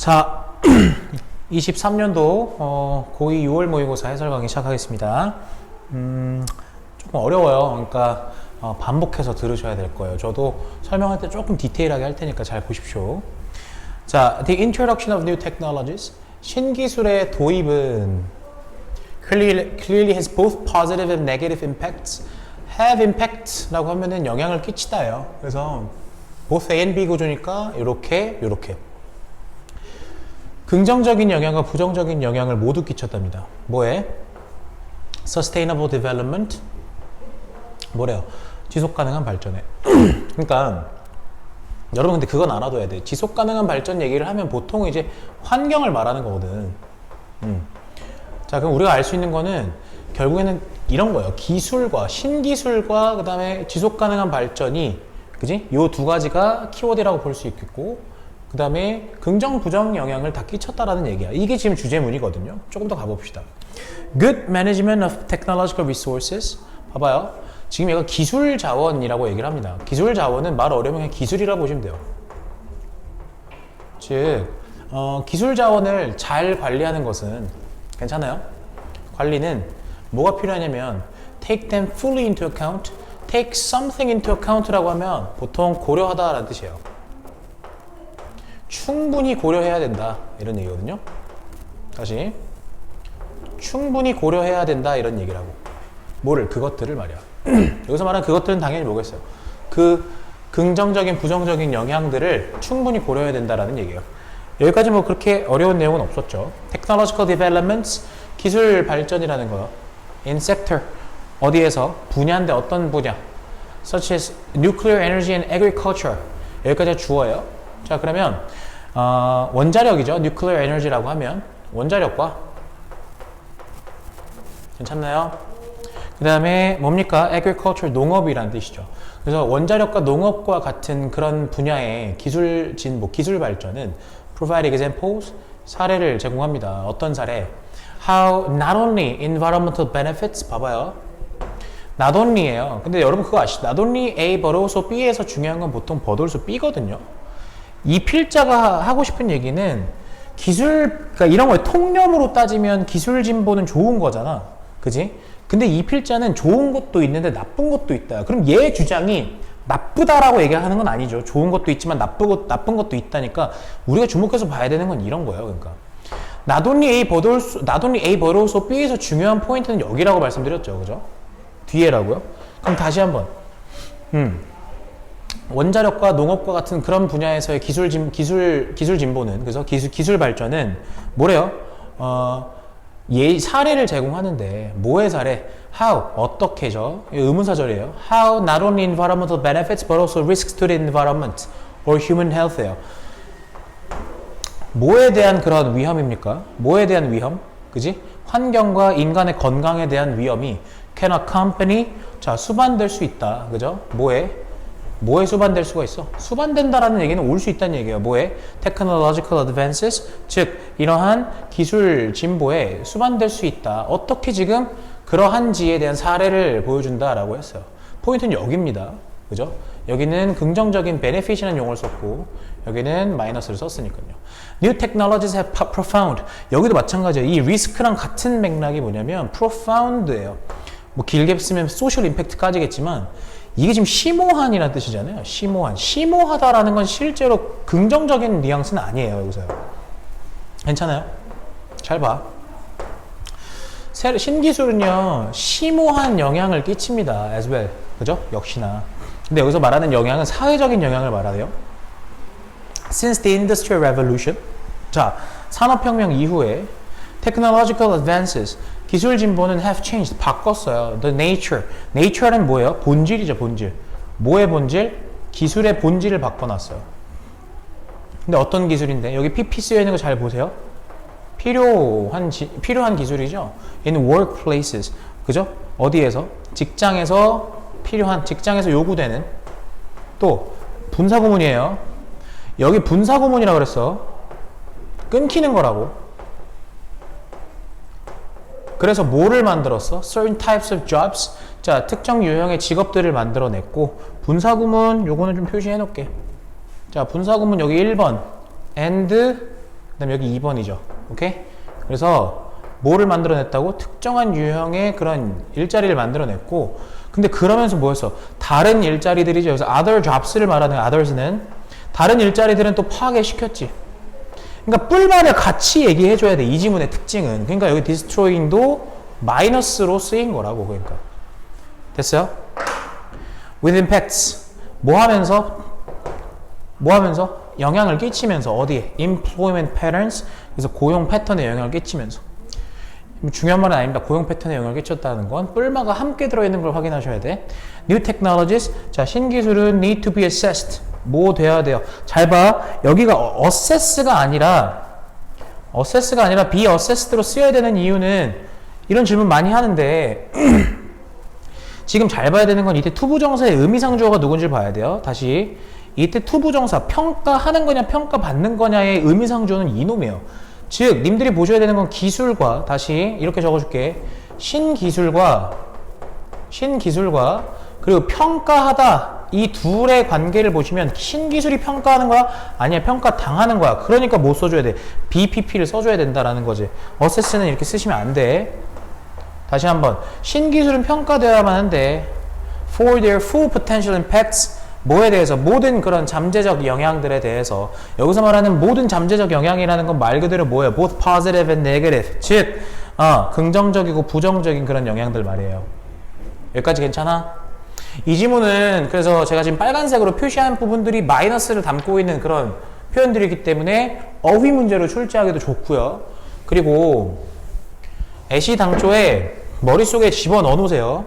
자, 23년도 고2 6월 모의고사 해설 강의 시작하겠습니다. 조금 어려워요. 그러니까 반복해서 들으셔야 될 거예요. 저도 설명할 때 조금 디테일하게 할 테니까 잘 보십시오. 자, The introduction of new technologies. 신기술의 도입은 clearly has both positive and negative impacts. have impact라고 하면은 영향을 끼치다예요. 그래서 both A and B 구조니까 이렇게 긍정적인 영향과 부정적인 영향을 모두 끼쳤답니다. 뭐에? Sustainable development. 뭐래요? 지속 가능한 발전에. 그러니까 여러분 근데 그건 알아둬야 돼. 지속 가능한 발전 얘기를 하면 보통 이제 환경을 말하는 거거든. 자, 그럼 우리가 알 수 있는 거는 결국에는 이런 거예요. 기술과 신기술과 그 다음에 지속 가능한 발전이, 그지? 요 두 가지가 키워드라고 볼 수 있겠고, 그 다음에 긍정 부정 영향을 다 끼쳤다라는 얘기야. 이게 지금 주제문이거든요. 조금 더 가봅시다. Good management of technological resources. 봐봐요. 지금 얘가 기술 자원이라고 얘기를 합니다. 기술 자원은 말 어려우면 그냥 기술이라고 보시면 돼요. 즉 기술 자원을 잘 관리하는 것은 괜찮아요? 관리는 뭐가 필요하냐면 take them fully into account, take something into account라고 하면 보통 고려하다라는 뜻이에요. 충분히 고려해야 된다 이런 얘기거든요. 다시 충분히 고려해야 된다 이런 얘기라고. 뭐를? 그것들을 말이야. 여기서 말하는 그것들은 당연히 뭐겠어요? 그 긍정적인 부정적인 영향들을 충분히 고려해야 된다라는 얘기예요. 여기까지 뭐 그렇게 어려운 내용은 없었죠. Technological developments, 기술 발전이라는 거. In sector, 어디에서? 분야인데 어떤 분야? Such as nuclear energy and agriculture. 여기까지가 주어예요. 자, 그러면 원자력이죠. nuclear energy라고 하면 원자력과, 괜찮나요? 그 다음에 뭡니까? agriculture, 농업이라는 뜻이죠. 그래서 원자력과 농업과 같은 그런 분야의 기술 진보, 기술 발전은 provide examples, 사례를 제공합니다. 어떤 사례? How not only environmental benefits, 봐봐요. not only예요. 근데 여러분 그거 아시죠? not only A but also B에서 중요한 건 보통 but also B거든요. 이 필자가 하고 싶은 얘기는 기술, 그러니까 이런 거 통념으로 따지면 기술 진보는 좋은 거잖아. 그지? 근데 이 필자는 좋은 것도 있는데 나쁜 것도 있다. 그럼 얘 주장이 나쁘다라고 얘기하는 건 아니죠. 좋은 것도 있지만 나쁜 것도 있다니까 우리가 주목해서 봐야 되는 건 이런 거예요. 그러니까 not only A but also B에서 중요한 포인트는 여기라고 말씀드렸죠. 그죠? 뒤에라고요. 그럼 다시 한번 원자력과 농업과 같은 그런 분야에서의 기술 진보는, 그래서 기술 발전은 뭐래요? 사례를 제공하는데 뭐의 사례? How, 어떻게죠? 의문사절이에요. How not only environmental benefits but also risks to the environment or human health예요. 뭐에 대한 그런 위험입니까? 뭐에 대한 위험? 그지? 환경과 인간의 건강에 대한 위험이 can accompany, 자, 수반될 수 있다. 그죠? 뭐에 수반될 수가 있어? 수반된다라는 얘기는 올 수 있다는 얘기예요. 뭐에? Technological advances, 즉 이러한 기술 진보에 수반될 수 있다. 어떻게 지금 그러한지에 대한 사례를 보여준다라고 했어요. 포인트는 여기입니다. 그죠? 여기는 긍정적인 benefit이라는 용어를 썼고 여기는 마이너스를 썼으니까요. New technologies have profound. 여기도 마찬가지예요. 이 리스크랑 같은 맥락이 뭐냐면 profound예요. 뭐 길게 쓰면 social impact까지겠지만 이게 지금 심오한이라는 뜻이잖아요. 심오하다라는 건 실제로 긍정적인 뉘앙스는 아니에요. 여기서요. 괜찮아요? 잘 봐. 신기술은요, 심오한 영향을 끼칩니다. as well. 그죠? 역시나. 근데 여기서 말하는 영향은 사회적인 영향을 말하네요. Since the Industrial Revolution. 자, 산업혁명 이후에 technological advances, 기술 진보는 have changed, 바꿨어요. The nature. nature는 뭐예요? 본질이죠, 본질. 뭐의 본질? 기술의 본질을 바꿔놨어요. 근데 어떤 기술인데? 여기 PP 쓰여 있는 거 잘 보세요. 필요한 기술이죠. In workplaces. 그죠? 어디에서? 직장에서 요구되는. 또, 분사구문이에요. 여기 분사구문이라고 그랬어. 끊기는 거라고. 그래서 뭐를 만들었어? Certain types of jobs. 자, 특정 유형의 직업들을 만들어냈고, 분사구문 요거는 좀 표시해 놓을게. 자, 분사구문 여기 1번 and 그다음에 여기 2번이죠. 오케이? 그래서 뭐를 만들어냈다고? 특정한 유형의 그런 일자리를 만들어냈고, 근데 그러면서 뭐였어? 다른 일자리들이죠. 그래서 other jobs를 말하는 others는 다른 일자리들은 또 파괴시켰지. 그러니까 뿔만을 같이 얘기해줘야 돼. 이 지문의 특징은. 그러니까 여기 destroying도 마이너스로 쓰인 거라고. 그러니까 됐어요? with impacts 뭐 하면서 영향을 끼치면서 어디에? employment patterns 그래서 고용 패턴에 영향을 끼치면서 중요한 말은 아닙니다. 고용 패턴에 영향을 끼쳤다는 건 뿔마가 함께 들어있는 걸 확인하셔야 돼. New technologies 자 신기술은 need to be assessed 뭐 돼야 돼요? 잘 봐. 여기가 assess가 아니라 be assessed로 쓰여야 되는 이유는 이런 질문 많이 하는데 지금 잘 봐야 되는 건 이때 투부정사의 의미상주어가 누군지 봐야 돼요. 다시 이때 투부정사 평가하는 거냐 평가받는 거냐의 의미상주어는 이놈이에요. 즉 님들이 보셔야 되는 건 기술과 다시 이렇게 적어줄게. 신기술과 그리고 평가하다 이 둘의 관계를 보시면 신기술이 평가하는 거야? 아니야 평가당하는 거야. 그러니까 뭐 써줘야 돼? BPP를 써줘야 된다라는 거지. assess는 이렇게 쓰시면 안 돼. 다시 한번 신기술은 평가되어야만 한데 for their full potential impacts 뭐에 대해서 모든 그런 잠재적 영향들에 대해서 여기서 말하는 모든 잠재적 영향이라는 건 말 그대로 뭐예요? both positive and negative 즉 긍정적이고 부정적인 그런 영향들 말이에요. 여기까지 괜찮아? 이 지문은 그래서 제가 지금 빨간색으로 표시한 부분들이 마이너스를 담고 있는 그런 표현들이기 때문에 어휘 문제로 출제하기도 좋고요. 그리고 애시당초에 머릿속에 집어넣어 놓으세요.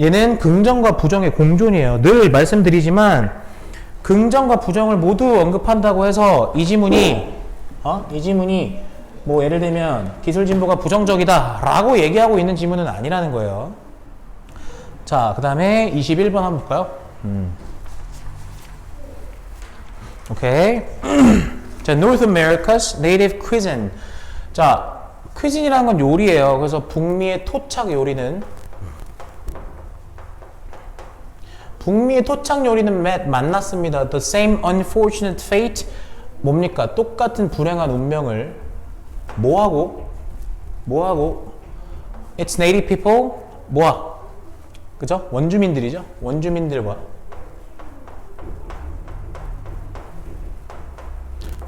얘는 긍정과 부정의 공존이에요. 늘 말씀드리지만 긍정과 부정을 모두 언급한다고 해서 이 지문이 뭐 예를 들면 기술 진보가 부정적이다 라고 얘기하고 있는 지문은 아니라는 거예요. 자, 그 다음에 21번 한번 볼까요? 오케이. 자, North America's native cuisine. 자, cuisine이라는 건 요리예요. 그래서 북미의 토착 요리는 만났습니다. The same unfortunate fate 뭡니까? 똑같은 불행한 운명을 뭐하고? It's native people 뭐야? 그죠? 원주민들이죠? 원주민들과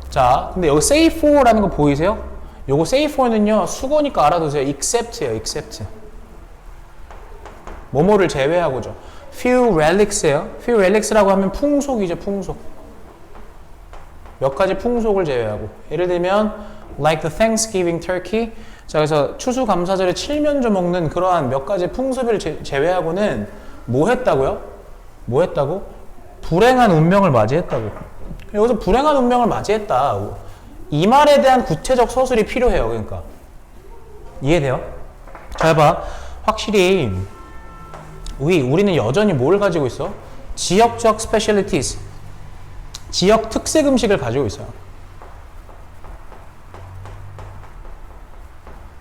자, 근데 여기 say for라는 거 보이세요? 요거 say for는요 수거니까 알아두세요. except예요. except 뭐뭐를 제외하고죠. few relics예요. few relics라고 하면 풍속이죠. 풍속 몇 가지 풍속을 제외하고 예를 들면 like the Thanksgiving turkey 자 그래서 추수감사절에 칠면조 먹는 그러한 몇 가지 풍습을 제외하고는 뭐 했다고요? 뭐 했다고? 불행한 운명을 맞이했다고. 여기서 불행한 운명을 맞이했다 이 말에 대한 구체적 서술이 필요해요. 그러니까 이해돼요? 잘 봐. 확실히 우리는 여전히 뭘 가지고 있어? 지역적 specialties 지역 특색 음식을 가지고 있어요.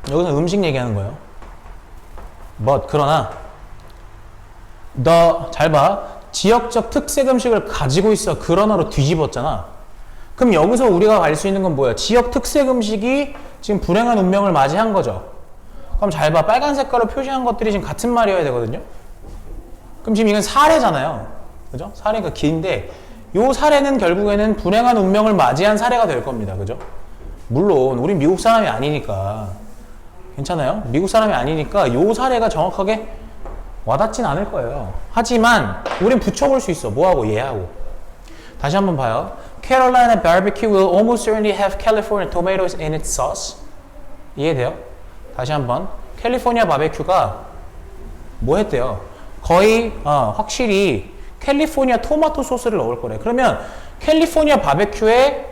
여기서 음식 얘기하는 거예요. But 그러나 너 잘 봐. 지역적 특색 음식을 가지고 있어. 그러나로 뒤집었잖아. 그럼 여기서 우리가 알 수 있는 건 뭐야? 지역 특색 음식이 지금 불행한 운명을 맞이한 거죠. 그럼 잘 봐. 빨간 색깔로 표시한 것들이 지금 같은 말이어야 되거든요. 그럼 지금 이건 사례잖아요. 그죠? 사례가 긴데 요 사례는 결국에는 불행한 운명을 맞이한 사례가 될 겁니다. 그죠? 물론 우린 미국 사람이 아니니까 괜찮아요? 미국 사람이 아니니까 요 사례가 정확하게 와닿진 않을 거예요. 하지만 우린 붙여볼 수 있어. 뭐하고? 얘하고. 다시 한번 봐요. Carolina barbecue will almost certainly have California tomatoes in its sauce. 이해돼요? 다시 한번. 캘리포니아 바베큐가 뭐 했대요? 거의 확실히 캘리포니아 토마토 소스를 넣을 거래. 그러면 캘리포니아 바베큐에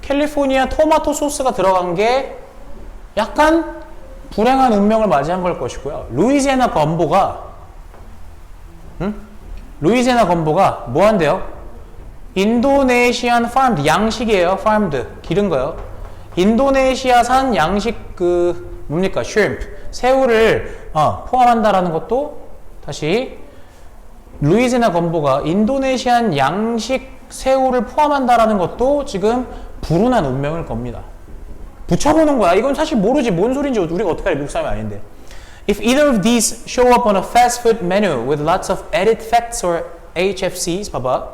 캘리포니아 토마토 소스가 들어간 게 약간 불행한 운명을 맞이한 걸 것이고요. 루이지애나 건보가 뭐 한대요? 인도네시안 farmed 양식이에요. farmed 기른 거요. 인도네시아산 양식 뭡니까? shrimp 새우를 포함한다라는 것도 다시 루이지애나 건보가 인도네시안 양식 새우를 포함한다라는 것도 지금 불운한 운명일 겁니다. 붙여보는 거야. 이건 사실 모르지. 뭔 소린지 우리가 어떻게 알아. 미국 사람이 아닌데. If either of these show up on a fast food menu with lots of added fats or HFCs, 봐봐.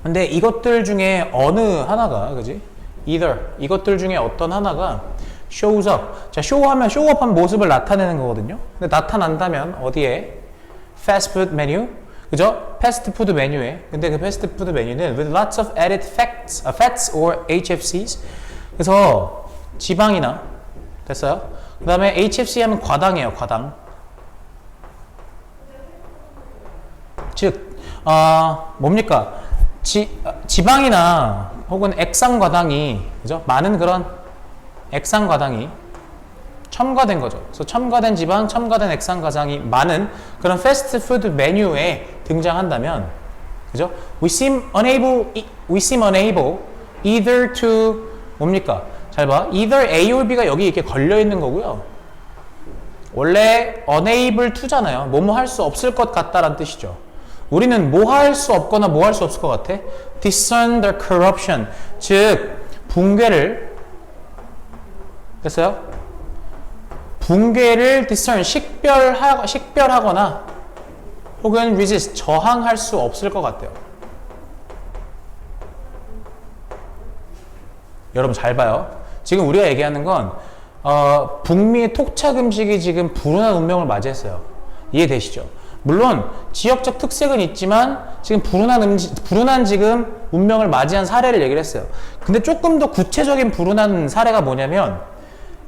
근데 이것들 중에 어느 하나가, 그지? Either, 이것들 중에 어떤 하나가 shows up. 자, show하면 showup한 모습을 나타내는 거거든요. 근데 나타난다면 어디에? fast food menu. 그죠? 패스트푸드 메뉴에. 근데 그 패스트푸드 메뉴는 with lots of added fats or HFCs. 그래서 지방이나, 됐어요? 그 다음에 HFC 하면 과당이에요, 과당. 즉, 뭡니까? 지방이나 혹은 액상과당이, 그죠? 많은 그런 액상과당이 첨가된 거죠. 그래서 첨가된 지방, 첨가된 액상과당이 많은 그런 패스트푸드 메뉴에 등장한다면, 그죠? We seem unable either to, 뭡니까? 잘 봐. either A or B가 여기 이렇게 걸려 있는 거고요. 원래 unable to잖아요. 뭐뭐 할 수 없을 것 같다라는 뜻이죠. 우리는 뭐 할 수 없거나 뭐 할 수 없을 것 같아? discern the corruption. 즉, 붕괴를, 됐어요? 붕괴를 discern, 식별하거나 혹은 resist, 저항할 수 없을 것 같아요. 여러분 잘 봐요. 지금 우리가 얘기하는 건 북미의 토착 음식이 지금 불운한 운명을 맞이했어요. 이해되시죠? 물론 지역적 특색은 있지만 지금 불운한 지금 운명을 맞이한 사례를 얘기를 했어요. 근데 조금 더 구체적인 불운한 사례가 뭐냐면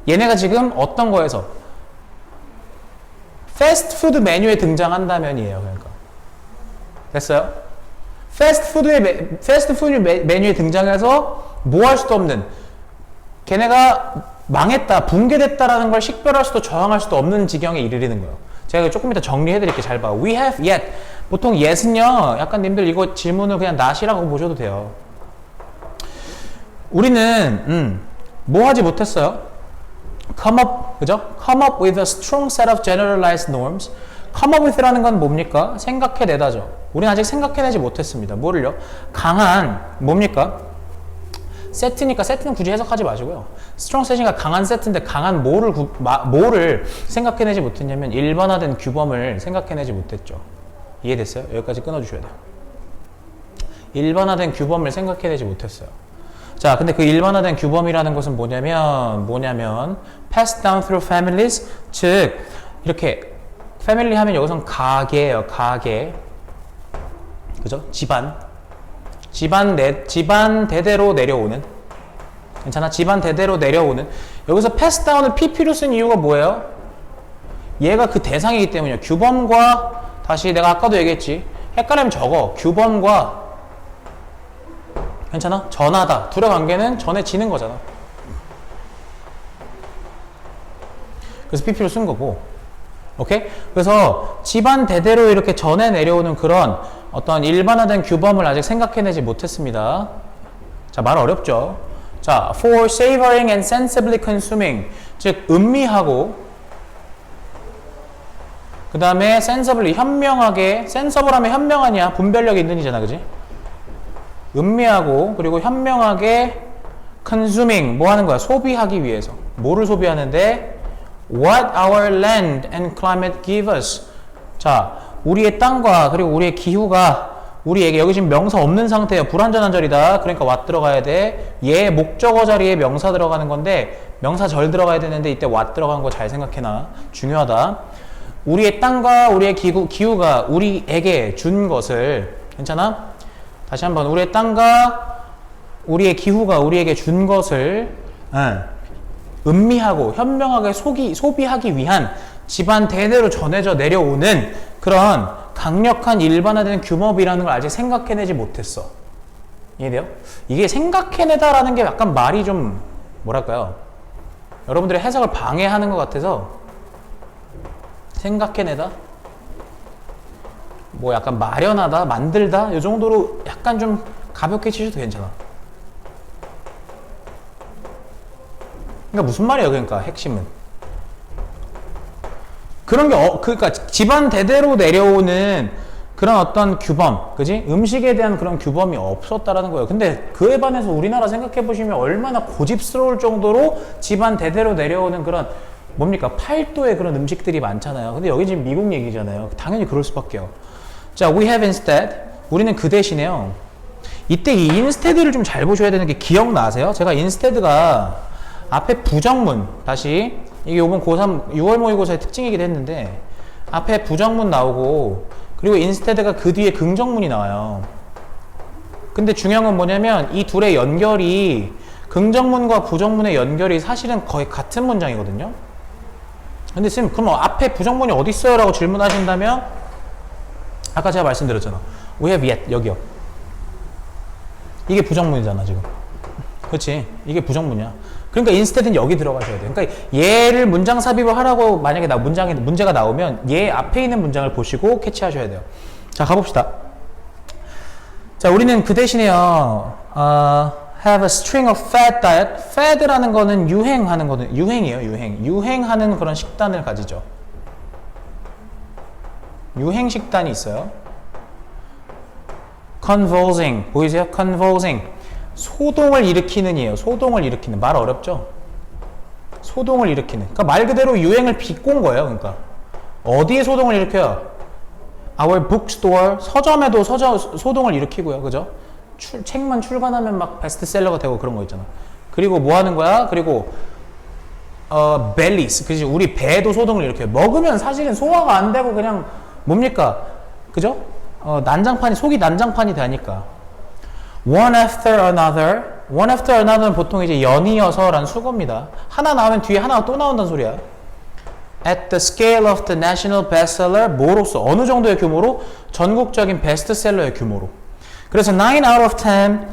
얘네가 지금 어떤 거에서 패스트푸드 메뉴에 등장한다면이에요. 그러니까 됐어요? 패스트푸드 메뉴에 등장해서 뭐 할 수도 없는, 걔네가 망했다, 붕괴됐다라는 걸 식별할 수도 저항할 수도 없는 지경에 이르는 거예요. 제가 조금 이따 정리해드릴게요. 잘 봐. We have yet. 보통 yet은요, 약간 님들 이거 질문을 그냥 not이라고 보셔도 돼요. 우리는 뭐 하지 못했어요? Come up, 그죠? Come up with a strong set of generalized norms. Come up with라는 건 뭡니까? 생각해내다죠. 우리는 아직 생각해내지 못했습니다. 뭐를요? 강한, 뭡니까? 세트니까 세트는 굳이 해석하지 마시고요. strong set이니까 강한 세트인데 강한 뭐를 생각해내지 못했냐면 일반화된 규범을 생각해내지 못했죠. 이해됐어요? 여기까지 끊어주셔야 돼요. 일반화된 규범을 생각해내지 못했어요. 자, 근데 그 일반화된 규범이라는 것은 뭐냐면 passed down through families, 즉 이렇게 패밀리 하면 여기선 가계예요. 가계. 그죠? 집안 대대로 내려오는, 괜찮아? 집안 대대로 내려오는. 여기서 패스 다운을 PP로 쓴 이유가 뭐예요? 얘가 그 대상이기 때문이에요. 규범과, 다시 내가 아까도 얘기했지, 헷갈리면 적어. 규범과, 괜찮아? 전하다. 둘의 관계는 전해지는 거잖아. 그래서 PP로 쓴 거고, 오케이? 그래서 집안 대대로 이렇게 전해 내려오는 그런 어떤 일반화된 규범을 아직 생각해내지 못했습니다. 자, 말 어렵죠? 자, for savoring and sensibly consuming, 즉 음미하고, 그 다음에 sensibly, 현명하게, sensible 하면 현명하냐? 분별력 있는 이잖아, 그지? 음미하고, 그리고 현명하게 consuming, 뭐 하는 거야? 소비하기 위해서. 뭐를 소비하는데? What our land and climate give us. 자, 우리의 땅과 그리고 우리의 기후가 우리에게, 여기 지금 명사 없는 상태예요. 불완전한 절이다. 그러니까 what 들어가야 돼. 얘 목적어 자리에 명사 들어가는 건데 명사 절 들어가야 되는데 이때 what 들어간 거 잘 생각해놔. 중요하다. 우리의 땅과 우리의 기후가 우리에게 준 것을, 괜찮아? 다시 한번, 우리의 땅과 우리의 기후가 우리에게 준 것을 음미하고 현명하게 소비하기 위한 집안 대대로 전해져 내려오는 그런 강력한 일반화된 규범이라는 걸 아직 생각해내지 못했어. 이해돼요? 이게 생각해내다라는 게 약간 말이 좀 뭐랄까요? 여러분들의 해석을 방해하는 것 같아서, 생각해내다? 뭐 약간 마련하다? 만들다? 이 정도로 약간 좀 가볍게 치셔도 괜찮아. 그러니까 무슨 말이에요? 그러니까 핵심은 그런 게 그러니까 집안 대대로 내려오는 그런 어떤 규범, 그지? 음식에 대한 그런 규범이 없었다라는 거예요. 근데 그에 반해서 우리나라 생각해 보시면 얼마나 고집스러울 정도로 집안 대대로 내려오는 그런 뭡니까? 팔도의 그런 음식들이 많잖아요. 근데 여기 지금 미국 얘기잖아요. 당연히 그럴 수밖에요. 자, we have instead. 우리는 그 대신에요. 이때 이 instead를 좀 잘 보셔야 되는 게 기억나세요? 제가 instead가 앞에 부정문, 다시 이게 이번 고3 6월 모의고사의 특징이기도 했는데 앞에 부정문 나오고 그리고 instead가 그 뒤에 긍정문이 나와요. 근데 중요한 건 뭐냐면 이 둘의 연결이 긍정문과 부정문의 연결이 사실은 거의 같은 문장이거든요. 근데 쌤 그럼 앞에 부정문이 어디 있어요? 라고 질문하신다면 아까 제가 말씀드렸잖아. We have yet 여기요. 이게 부정문이잖아 지금. 그렇지? 이게 부정문이야. 그러니까 instead는 여기 들어가셔야 돼요. 그러니까 얘를 문장 삽입을 하라고 만약에 문제가 나오면 얘 앞에 있는 문장을 보시고 캐치하셔야 돼요. 자, 가봅시다. 자, 우리는 그 대신에요. have a string of fad diet. fad라는 거는 유행하는 거는 유행이에요. 유행하는 그런 식단을 가지죠. 유행 식단이 있어요. convulsing 보이세요? convulsing 소동을 일으키는 이에요. 소동을 일으키는. 말 어렵죠? 소동을 일으키는. 그러니까 말 그대로 유행을 비꼰 거예요. 그러니까 어디에 소동을 일으켜요? Our bookstore. 서점에도 소동을 일으키고요. 그죠? 책만 출간하면 막 베스트셀러가 되고 그런 거 있잖아. 그리고 뭐 하는 거야? 그리고 bellies. 그지? 우리 배도 소동을 일으켜요. 먹으면 사실은 소화가 안 되고 그냥 뭡니까? 그죠? 속이 난장판이 되니까. one after another는 보통 이제 연이어서라는 수거입니다. 하나 나오면 뒤에 하나가 또 나온다는 소리야. at the scale of the national bestseller, 뭐로서, 어느 정도의 규모로? 전국적인 베스트셀러의 규모로. 그래서 9 out of 10,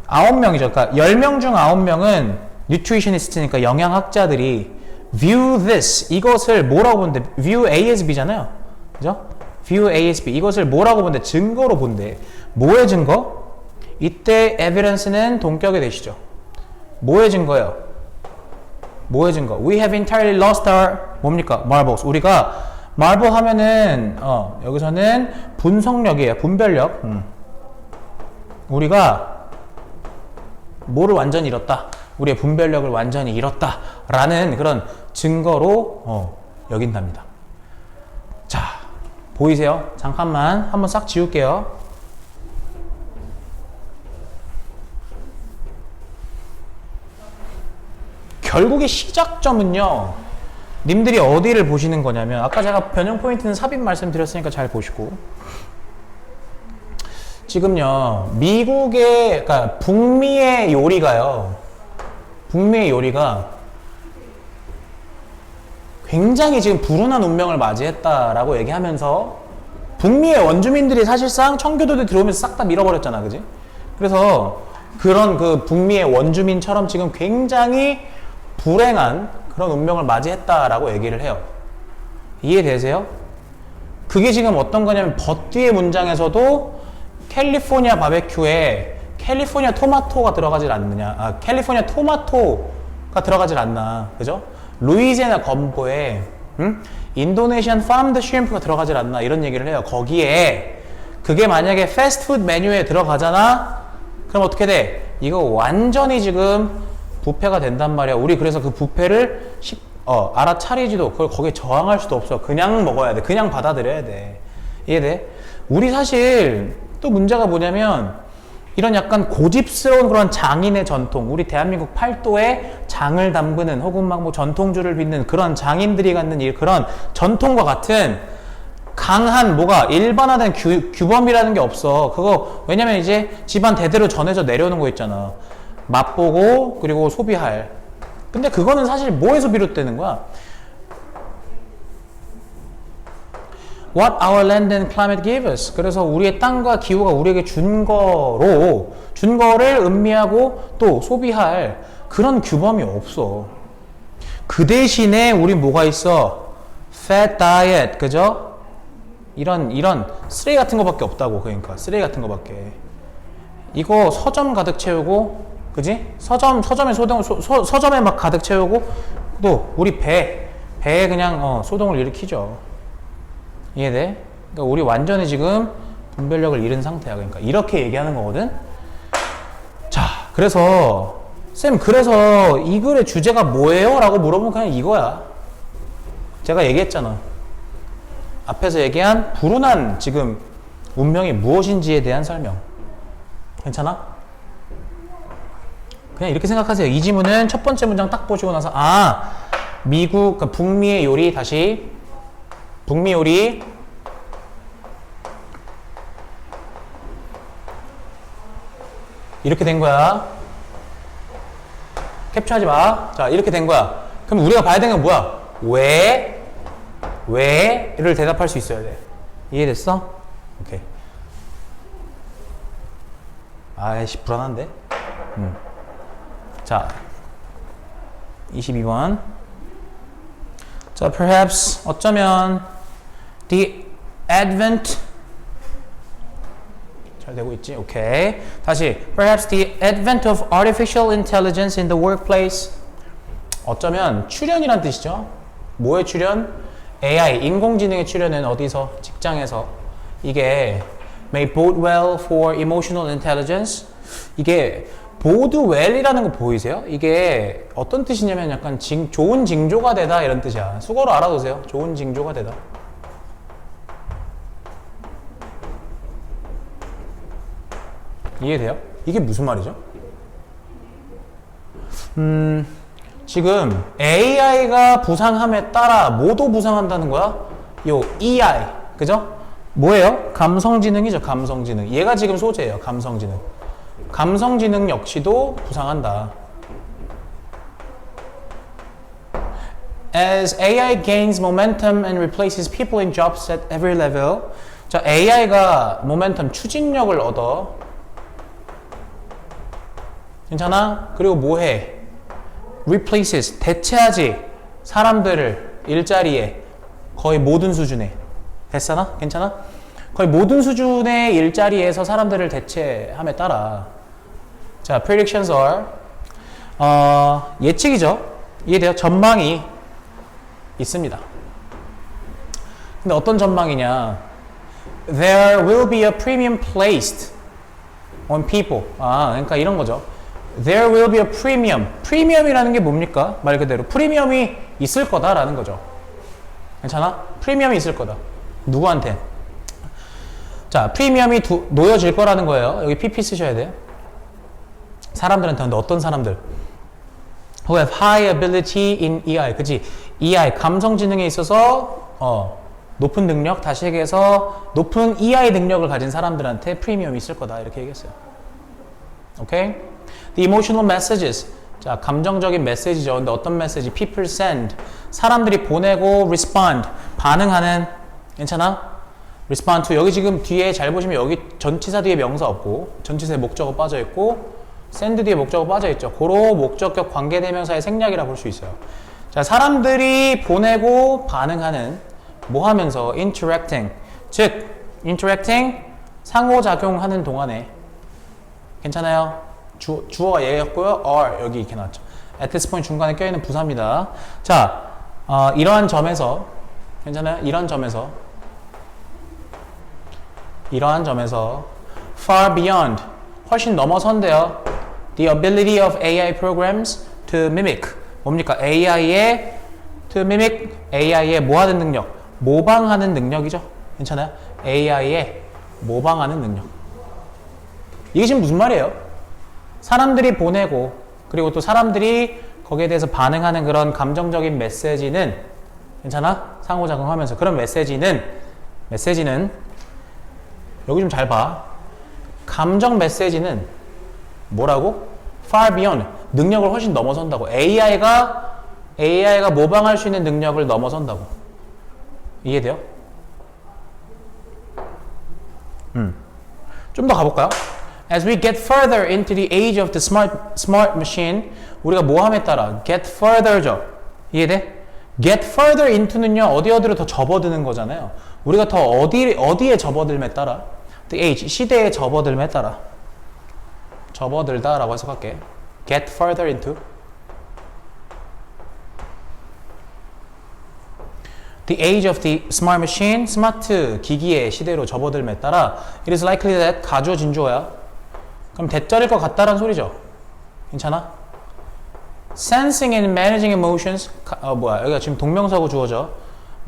9명이죠. 그러니까 10명 중 9명은 nutritionist니까 영양학자들이 view this, 이것을 뭐라고 본대? view A as B잖아요. 그죠? view A as B, 이것을 뭐라고 본대? 증거로 본대. 뭐의 증거? 이때 evidence는 동격이 되시죠. 뭐의 증거예요? 뭐의 증거? We have entirely lost our 뭡니까? marbles. 우리가 marble 하면은 여기서는 분석력이에요. 분별력. 우리가 뭐를 완전히 잃었다. 우리의 분별력을 완전히 잃었다라는 그런 증거로 여긴답니다. 자, 보이세요? 잠깐만 한번 싹 지울게요. 결국의 시작점은요, 님들이 어디를 보시는 거냐면, 아까 제가 변형 포인트는 삽입 말씀드렸으니까 잘 보시고, 지금요, 그러니까 북미의 요리가 굉장히 지금 불운한 운명을 맞이했다라고 얘기하면서, 북미의 원주민들이 사실상 청교도들 들어오면서 싹 다 밀어버렸잖아, 그지? 그래서 그런 그 북미의 원주민처럼 지금 굉장히 불행한 그런 운명을 맞이했다라고 얘기를 해요. 이해되세요? 그게 지금 어떤 거냐면 버뒤의 문장에서도 캘리포니아 바베큐에 캘리포니아 토마토가 들어가질 않느냐. 캘리포니아 토마토가 들어가질 않나. 그죠? 루이지애나 건보에 인도네시안 farmed shrimp가 들어가질 않나. 이런 얘기를 해요. 거기에 그게 만약에 패스트푸드 메뉴에 들어가잖아? 그럼 어떻게 돼? 이거 완전히 지금 부패가 된단 말이야. 우리 그래서 그 부패를 알아차리지도 그걸 거기에 저항할 수도 없어. 그냥 먹어야 돼. 그냥 받아들여야 돼. 이해돼? 우리 사실 또 문제가 뭐냐면 이런 약간 고집스러운 그런 장인의 전통, 우리 대한민국 팔도에 장을 담그는 혹은 막 뭐 전통주를 빚는 그런 장인들이 갖는 그런 전통과 같은 강한 뭐가 일반화된 규범이라는 게 없어. 그거 왜냐면 이제 집안 대대로 전해져 내려오는 거 있잖아. 맛보고 그리고 소비할. 근데 그거는 사실 뭐에서 비롯되는 거야? What our land and climate give us. 그래서 우리의 땅과 기후가 우리에게 준 거를 음미하고 또 소비할 그런 규범이 없어. 그 대신에 우리 뭐가 있어? Fad diet, 그죠? 이런 쓰레기 같은 거밖에 없다고. 그러니까 쓰레기 같은 거밖에. 이거 서점 가득 채우고, 그지? 서점에 막 가득 채우고, 또 우리 배에 그냥 소동을 일으키죠. 이해돼? 그러니까 우리 완전히 지금 분별력을 잃은 상태야. 그러니까 이렇게 얘기하는 거거든. 자, 그래서 쌤, 그래서 이 글의 주제가 뭐예요? 라고 물어보면 그냥 이거야. 제가 얘기했잖아. 앞에서 얘기한 불운한 지금 운명이 무엇인지에 대한 설명. 괜찮아? 그냥 이렇게 생각하세요. 이 지문은 첫 번째 문장 딱 보시고 나서 미국, 그러니까 북미의 요리, 다시 북미 요리 이렇게 된 거야. 캡처하지 마. 자, 이렇게 된 거야. 그럼 우리가 봐야 되는 건 뭐야? 왜를 대답할 수 있어야 돼. 이해됐어? 오케이. 아이씨, 불안한데? 자, 22번. 자, perhaps, 어쩌면, the advent, 잘 되고 있지? 오케이. 다시, perhaps the advent of artificial intelligence in the workplace. 어쩌면, 출현이란 뜻이죠. 뭐의 출현? AI, 인공지능의 출현은 어디서? 직장에서. 이게 may bode well for emotional intelligence. 이게 bode well이라는 거 보이세요? 이게 어떤 뜻이냐면 약간 좋은 징조가 되다 이런 뜻이야. 수거로 알아두세요. 좋은 징조가 되다. 이해돼요? 이게 무슨 말이죠? 지금 AI가 부상함에 따라 뭐도 부상한다는 거야? 요 EI, 그죠? 뭐예요? 감성지능이죠. 감성지능. 얘가 지금 소재예요. 감성지능. 감성지능 역시도 부상한다. As AI gains momentum and replaces people in jobs at every level. 자, AI가 모멘텀, 추진력을 얻어. 괜찮아? 그리고 뭐해? replaces, 대체하지. 사람들을 일자리에 거의 모든 수준에. 됐잖아? 괜찮아? 거의 모든 수준의 일자리에서 사람들을 대체함에 따라. 자, predictions are 예측이죠. 이해돼요? 전망이 있습니다. 근데 어떤 전망이냐? There will be a premium placed on people. 그러니까 이런 거죠. There will be a premium. 프리미엄이라는 게 뭡니까? 말 그대로 프리미엄이 있을 거다라는 거죠. 괜찮아? 프리미엄이 있을 거다. 누구한테? 자, 프리미엄이 놓여질 거라는 거예요. 여기 PP 쓰셔야 돼요. 사람들한테. 근데 어떤 사람들? Who have high ability in EI. 그치? EI, 감성지능에 있어서 높은 능력, 다시 얘기해서 높은 EI 능력을 가진 사람들한테 프리미엄이 있을 거다. 이렇게 얘기했어요. 오케이? The emotional messages. 자, 감정적인 메시지죠. 근데 어떤 메시지? People send. 사람들이 보내고 respond. 반응하는. 괜찮아? respond to. 여기 지금 뒤에 잘 보시면 여기 전치사 뒤에 명사 없고 전치사에 목적어 빠져 있고 send 뒤에 목적어 빠져 있죠. 고로 목적격 관계대명사의 생략이라 볼 수 있어요. 자, 사람들이 보내고 반응하는 뭐 하면서 interacting. 즉 interacting 상호작용하는 동안에. 괜찮아요? 주어가 얘였고요. are 여기 이렇게 나왔죠. at this point 중간에 껴있는 부사입니다. 자, 이러한 점에서 괜찮아요? 이런 점에서 far beyond 훨씬 넘어선대요. The ability of AI programs to mimic. 뭡니까? AI의 to mimic, AI의 뭐 하는 능력? 모방하는 능력이죠. 괜찮아요? AI의 모방하는 능력. 이게 지금 무슨 말이에요? 사람들이 보내고 그리고 또 사람들이 거기에 대해서 반응하는 그런 감정적인 메시지는 괜찮아? 상호작용하면서 그런 메시지는 여기 좀 잘 봐. 감정 메시지는 뭐라고? far beyond. 능력을 훨씬 넘어선다고. AI가 모방할 수 있는 능력을 넘어선다고. 이해돼요? 좀 더 가볼까요? As we get further into the age of the smart machine, 우리가 뭐함에 따라 get further죠. 이해돼? get further into는요, 어디로 더 접어드는 거잖아요. 우리가 더 어디에 접어들에 따라 the age, 시대에 접어들에 따라 접어들다라고 해석할게. get further into the age of the smart machine, 스마트 기기의 시대로 접어들m에 따라 it is likely that 가주어 진주어야. 그럼 대절일 것 같다라는 소리죠. 괜찮아? Sensing and managing emotions, 여기가 지금 동명사고 주어져.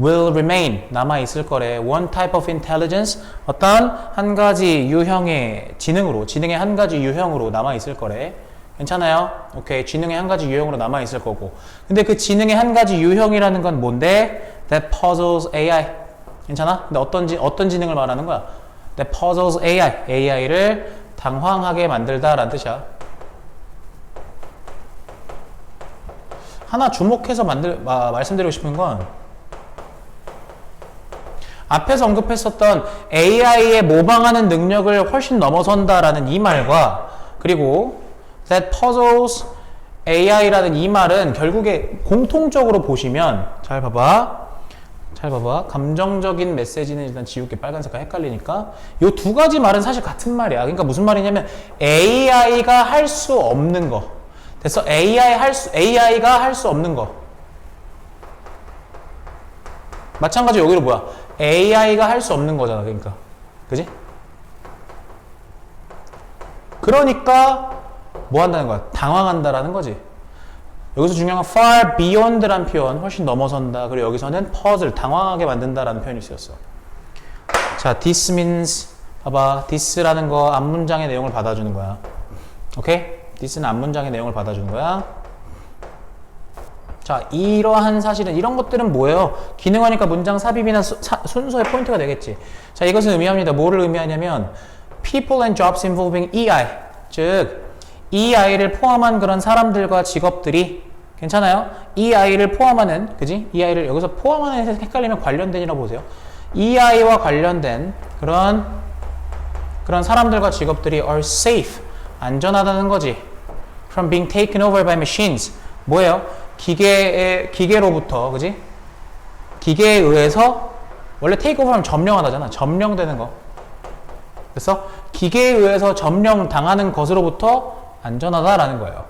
will remain, 남아있을 거래. one type of intelligence, 어떤 한 가지 유형의 지능의 한 가지 유형으로 남아있을 거래. 괜찮아요? 오케이. 지능의 한 가지 유형으로 남아있을 거고. 근데 그 지능의 한 가지 유형이라는 건 뭔데? That puzzles AI. 괜찮아? 근데 어떤 지능을 말하는 거야? That puzzles AI. AI를 당황하게 만들다 라는 뜻이야. 하나 주목해서 말씀드리고 싶은 건 앞에서 언급했었던 AI의 모방하는 능력을 훨씬 넘어선다라는 이 말과 그리고 that puzzles AI라는 이 말은 결국에 공통적으로 보시면 잘 봐봐. 감정적인 메시지는 일단 지울게. 빨간 색깔 헷갈리니까. 이 두 가지 말은 사실 같은 말이야. 그러니까 무슨 말이냐면 AI가 할 수 없는 거. 됐어? AI가 할 수 없는 거. 마찬가지로 여기로 뭐야? AI가 할 수 없는 거잖아. 그러니까. 그지? 그러니까 뭐 한다는 거야? 당황한다라는 거지. 여기서 중요한 건 far beyond라는 표현, 훨씬 넘어선다. 그리고 여기서는 puzzle, 당황하게 만든다라는 표현이 쓰였어. 자, this means, 봐봐. this라는 거 앞문장의 내용을 받아주는 거야. 오케이? this는 앞문장의 내용을 받아주는 거야. 자, 이러한 사실은, 이런 것들은 뭐예요? 기능어니까 문장 삽입이나 순서의 포인트가 되겠지. 자, 이것은 의미합니다. 뭐를 의미하냐면 people and jobs involving EI, 즉 EI를 포함한 그런 사람들과 직업들이 괜찮아요? EI를 포함하는, 그지? EI를 여기서 포함하는 해서 헷갈리면 관련된이라고 보세요. EI와 관련된 그런 사람들과 직업들이 are safe, 안전하다는 거지. from being taken over by machines. 뭐예요? 기계로부터, 그지? 기계에 의해서, 원래 take over하면 점령하다잖아. 점령되는 거. 그래서 기계에 의해서 점령당하는 것으로부터 안전하다라는 거예요.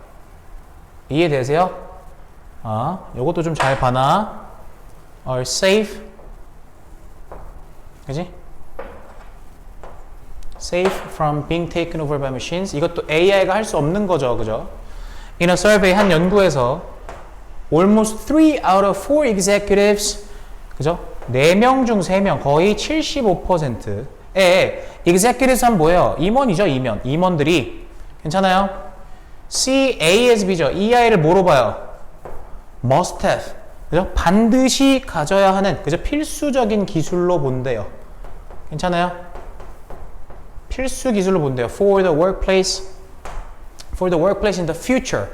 이해되세요? 요것도 좀 잘 봐놔. are safe. 그지? safe from being taken over by machines. 이것도 AI가 할 수 없는 거죠. 그죠? In a survey, 한 연구에서 almost 3 out of 4 executives, 그죠? 4명 중 3명, 거의 75%의 executives 는 뭐예요? 임원이죠, 임원들이. 괜찮아요? C, A as B죠. EI를 뭐로 봐요? must have. 그죠? 반드시 가져야 하는, 그죠? 필수적인 기술로 본대요. 괜찮아요? 필수 기술로 본대요. For the workplace in the future.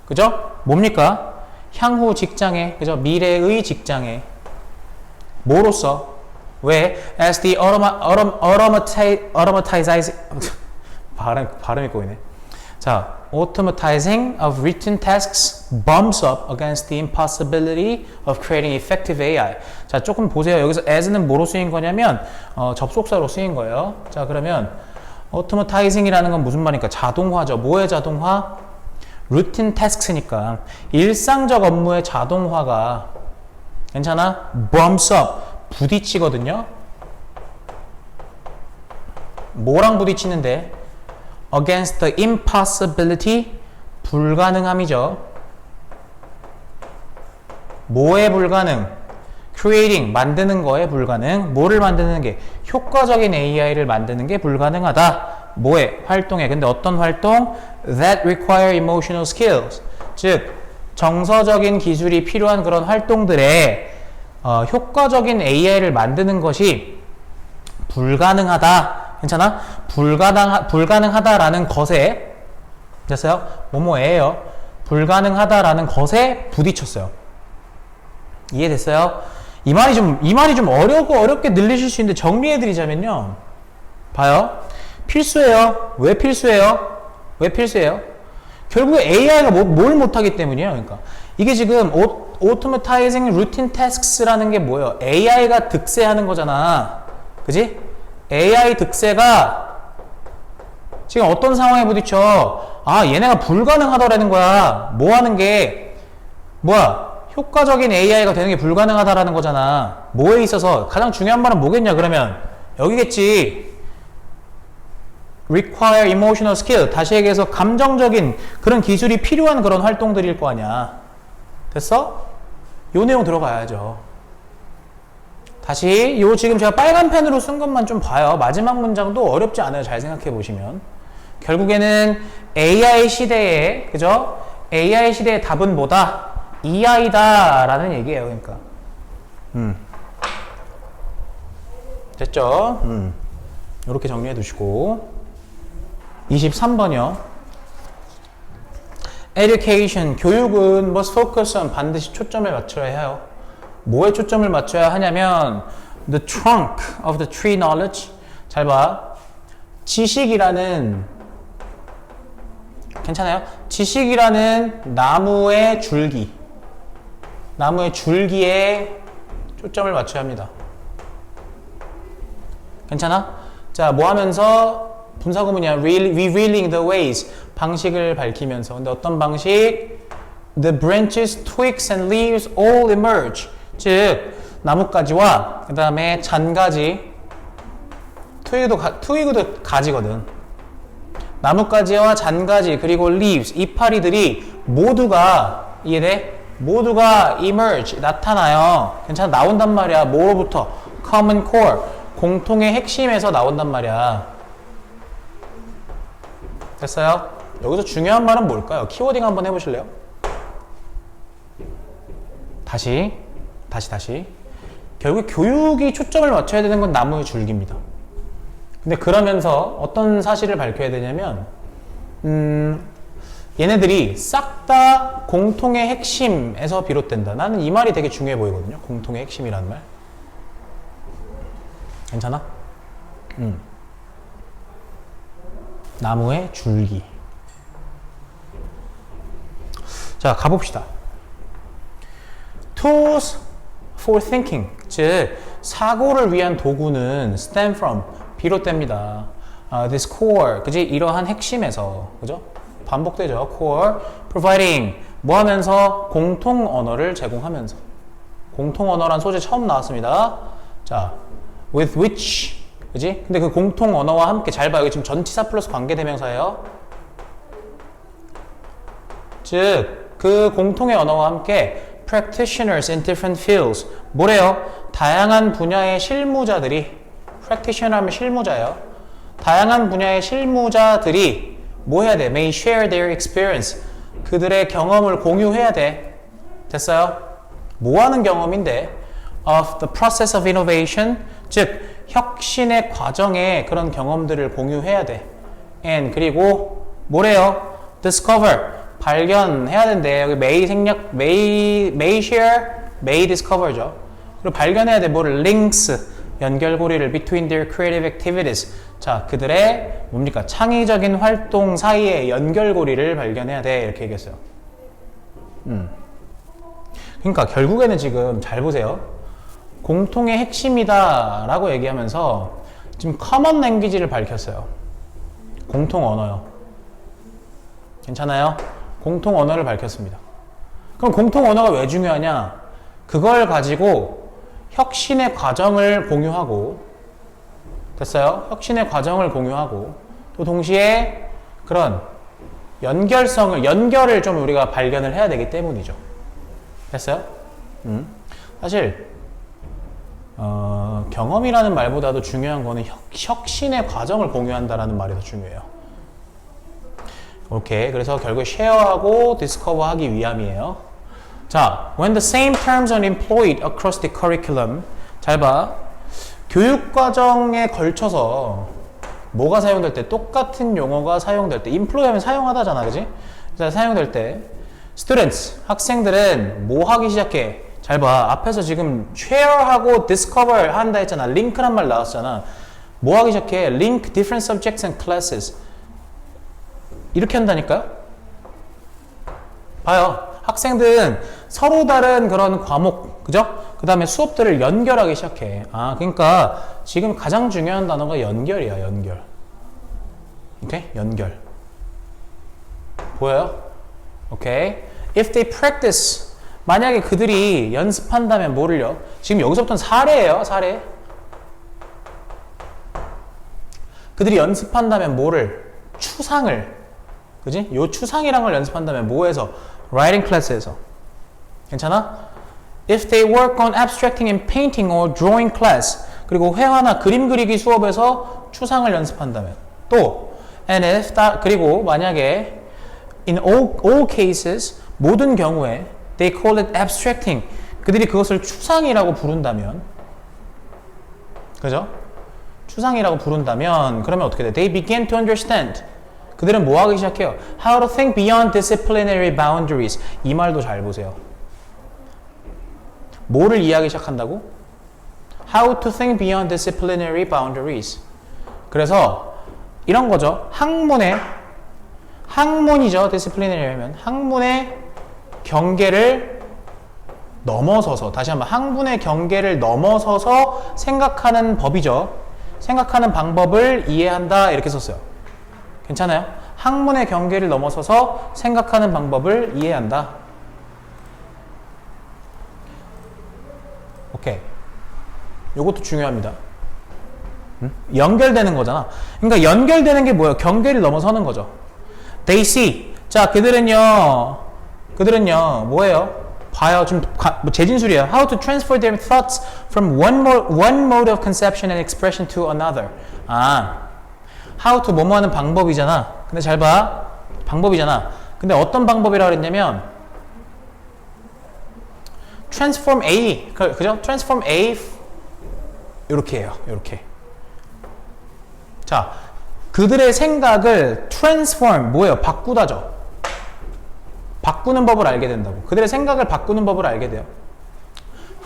그죠? 뭡니까? 향후 직장에, 그죠? 미래의 직장에. 뭐로써? 왜? As the automatizing 발음이 꼬이네. 자, automatizing of written tasks bumps up against the impossibility of creating effective AI. 자, 조금 보세요. 여기서 as는 뭐로 쓰인 거냐면 접속사로 쓰인 거예요. 자, 그러면 automatizing이라는 건 무슨 말입니까? 자동화죠. 뭐의 자동화? routine tasks니까 일상적 업무의 자동화가 괜찮아? bumps up 부딪히거든요. 뭐랑 부딪히는데? against the impossibility 불가능함이죠. 뭐의 불가능? creating 만드는 거에 불가능. 뭐를 만드는 게? 효과적인 AI를 만드는 게 불가능하다. 뭐에? 활동에. 근데 어떤 활동? that require emotional skills. 즉 정서적인 기술이 필요한 그런 활동들에 효과적인 AI를 만드는 것이 불가능하다. 괜찮아? 불가능하다라는 것에 됐어요? 뭐뭐예요? 불가능하다라는 것에 부딪혔어요. 이해됐어요? 이 말이 좀 어렵게 들리실 수 있는데 정리해드리자면요. 봐요. 필수예요. 왜 필수예요? 결국에 AI가 뭘 못하기 때문이에요. 그러니까 이게 지금 automatizing routine tasks라는 게 뭐예요? AI가 득세하는 거잖아. 그지? AI 득세가 지금 어떤 상황에 부딪혀? 얘네가 불가능하더라는 거야. 뭐 하는 게? 뭐야? 효과적인 AI가 되는 게 불가능하다라는 거잖아. 뭐에 있어서? 가장 중요한 말은 뭐겠냐 그러면 여기겠지. require emotional skill. 다시 얘기해서 감정적인 그런 기술이 필요한 그런 활동들일 거 아니야. 됐어? 요 내용 들어가야죠. 다시 요 지금 제가 빨간 펜으로 쓴 것만 좀 봐요. 마지막 문장도 어렵지 않아요. 잘 생각해 보시면. 결국에는 AI 시대에 그죠? AI 시대의 답은 뭐다? EI다 라는 얘기예요. 그러니까 됐죠? 이렇게 정리해 두시고 23번이요. Education, 교육은 must focus on 반드시 초점을 맞춰야 해요. 뭐에 초점을 맞춰야 하냐면 the trunk of the tree knowledge. 잘 봐. 지식이라는 괜찮아요? 지식이라는 나무의 줄기. 나무의 줄기에 초점을 맞춰야 합니다. 괜찮아? 자, 뭐 하면서 분사구문이야. revealing the ways. 방식을 밝히면서. 근데 어떤 방식? The branches, twigs and leaves all emerge. 즉, 나뭇가지와 그 다음에 잔가지. 트위그도 가지거든. 나뭇가지와 잔가지 그리고 leaves, 이파리들이 모두가 이해돼? 모두가 emerge, 나타나요. 괜찮아? 나온단 말이야. 뭐로부터? common core, 공통의 핵심에서 나온단 말이야. 됐어요? 여기서 중요한 말은 뭘까요? 키워딩 한번 해보실래요? 다시. 결국 교육이 초점을 맞춰야 되는 건 나무의 줄기입니다. 근데 그러면서 어떤 사실을 밝혀야 되냐면 얘네들이 싹 다 공통의 핵심에서 비롯된다. 나는 이 말이 되게 중요해 보이거든요. 공통의 핵심이라는 말. 괜찮아? 나무의 줄기. 자, 가봅시다. Tools for thinking. 즉, 사고를 위한 도구는 stem from, 비롯됩니다. This core, 그지? 이러한 핵심에서, 그죠? 반복되죠. core, providing, 뭐 하면서? 공통 언어를 제공하면서. 공통 언어란 소재 처음 나왔습니다. 자, with which, 그지? 근데 그 공통 언어와 함께, 잘 봐. 여기 지금 전치사 플러스 관계대명사예요. 즉, 그 공통의 언어와 함께 practitioners in different fields, 뭐래요? 다양한 분야의 실무자들이, practitioner 하면 실무자예요. 다양한 분야의 실무자들이 뭐 해야 돼? may share their experience, 그들의 경험을 공유해야 돼. 됐어요? 뭐 하는 경험인데? of the process of innovation, 즉 혁신의 과정의 그런 경험들을 공유해야 돼. and 그리고 뭐래요? discover, 발견해야 된대. 여기 may 생략, may share, may discover죠. 그리고 발견해야 돼. 뭐를? links, 연결고리를 between their creative activities. 자, 그들의 뭡니까? 창의적인 활동 사이의 연결고리를 발견해야 돼. 이렇게 얘기했어요. 그러니까 결국에는 지금 잘 보세요. 공통의 핵심이다 라고 얘기하면서 지금 커먼 랭귀지를 밝혔어요. 공통 언어요. 괜찮아요? 공통 언어를 밝혔습니다. 그럼 공통 언어가 왜 중요하냐? 그걸 가지고 혁신의 과정을 공유하고, 됐어요? 혁신의 과정을 공유하고, 또 동시에 그런 연결을 좀 우리가 발견을 해야 되기 때문이죠. 됐어요? 사실 경험이라는 말보다도 중요한 거는 혁신의 과정을 공유한다라는 말이 더 중요해요. 오케이. 그래서 결국 쉐어하고 디스커버하기 위함이에요. 자, when the same terms are employed across the curriculum. 잘 봐. 교육 과정에 걸쳐서 뭐가 사용될 때, 똑같은 용어가 사용될 때, employ 하면 사용하다잖아, 그지? 자, 사용될 때, students, 학생들은 뭐 하기 시작해? 잘 봐. 앞에서 지금 share하고 discover 한다 했잖아. link란 말 나왔잖아. 뭐 하기 시작해? link different subjects and classes. 이렇게 한다니까요? 봐요. 학생들은 서로 다른 그런 과목, 그죠? 그 다음에 수업들을 연결하기 시작해. 아, 그러니까 지금 가장 중요한 단어가 연결이야, 연결. 오케이? 연결. 보여요? 오케이? If they practice 만약에 그들이 연습한다면 뭐를요? 지금 여기서부터는 사례예요, 사례. 그들이 연습한다면 뭐를? 추상을. 그지? 요 추상이란 걸 연습한다면 뭐에서? writing class에서. 괜찮아? If they work on abstracting and painting or drawing class. 그리고 회화나 그림 그리기 수업에서 추상을 연습한다면. 또 and if that, 그리고 만약에 in all cases 모든 경우에 they call it abstracting. 그들이 그것을 추상이라고 부른다면. 그죠? 추상이라고 부른다면 그러면 어떻게 돼? They begin to understand. 그들은 뭐 하기 시작해요? How to think beyond disciplinary boundaries. 이 말도 잘 보세요. 뭐를 이해하기 시작한다고? How to think beyond disciplinary boundaries. 그래서 이런 거죠. 학문이죠. disciplinary 하면 학문의 경계를 넘어서서, 다시 한번 학문의 경계를 넘어서서 생각하는 법이죠. 생각하는 방법을 이해한다 이렇게 썼어요. 괜찮아요? 학문의 경계를 넘어서서 생각하는 방법을 이해한다. 오케이. 요것도 중요합니다. 연결되는 거잖아. 그러니까 연결되는 게 뭐예요? 경계를 넘어서는 거죠. They see. 자, 그들은요 뭐예요? 봐요. 지금 재진술이에요. How to transfer their thoughts from one mode of conception and expression to another. how to 뭐뭐 하는 방법이잖아. 근데 잘 봐. 방법이잖아. 근데 어떤 방법이라고 그랬냐면 transform A. 그죠? transform A 요렇게 해요. 요렇게. 자, 그들의 생각을 transform 뭐예요? 바꾸다죠. 바꾸는 법을 알게 된다고. 그들의 생각을 바꾸는 법을 알게 돼요.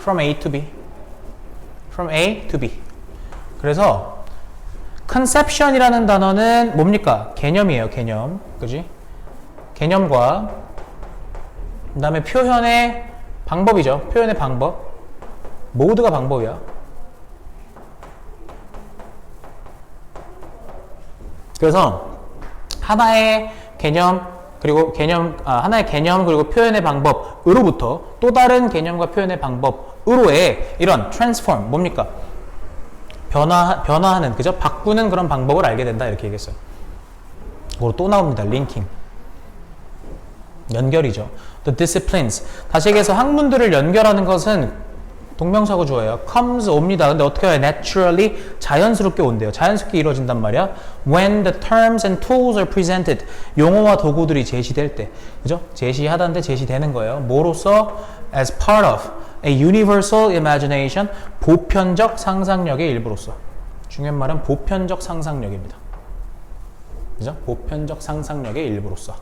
From A to B. From A to B. 그래서 conception이라는 단어는 뭡니까? 개념이에요. 개념. 그지? 개념과 그 다음에 표현의 방법이죠. 표현의 방법. 모두가 방법이야. 그래서 하나의 개념 하나의 개념 그리고 표현의 방법으로부터 또 다른 개념과 표현의 방법으로의 이런 transform 뭡니까? 변화하는, 그죠? 바꾸는 그런 방법을 알게 된다 이렇게 얘기했어요. 그리고 또 나옵니다. linking. 연결이죠. The disciplines. 다시 얘기해서 학문들을 연결하는 것은 동명사고 주어예요. comes 옵니다. 근데 어떻게 해요? naturally 자연스럽게 온대요. 자연스럽게 이루어진단 말이야. when the terms and tools are presented. 용어와 도구들이 제시될 때. 그죠? 제시하다는데 제시되는 거예요. 뭐로써? as part of a universal imagination. 보편적 상상력의 일부로서. 중요한 말은 보편적 상상력입니다. 그죠? 보편적 상상력의 일부로서.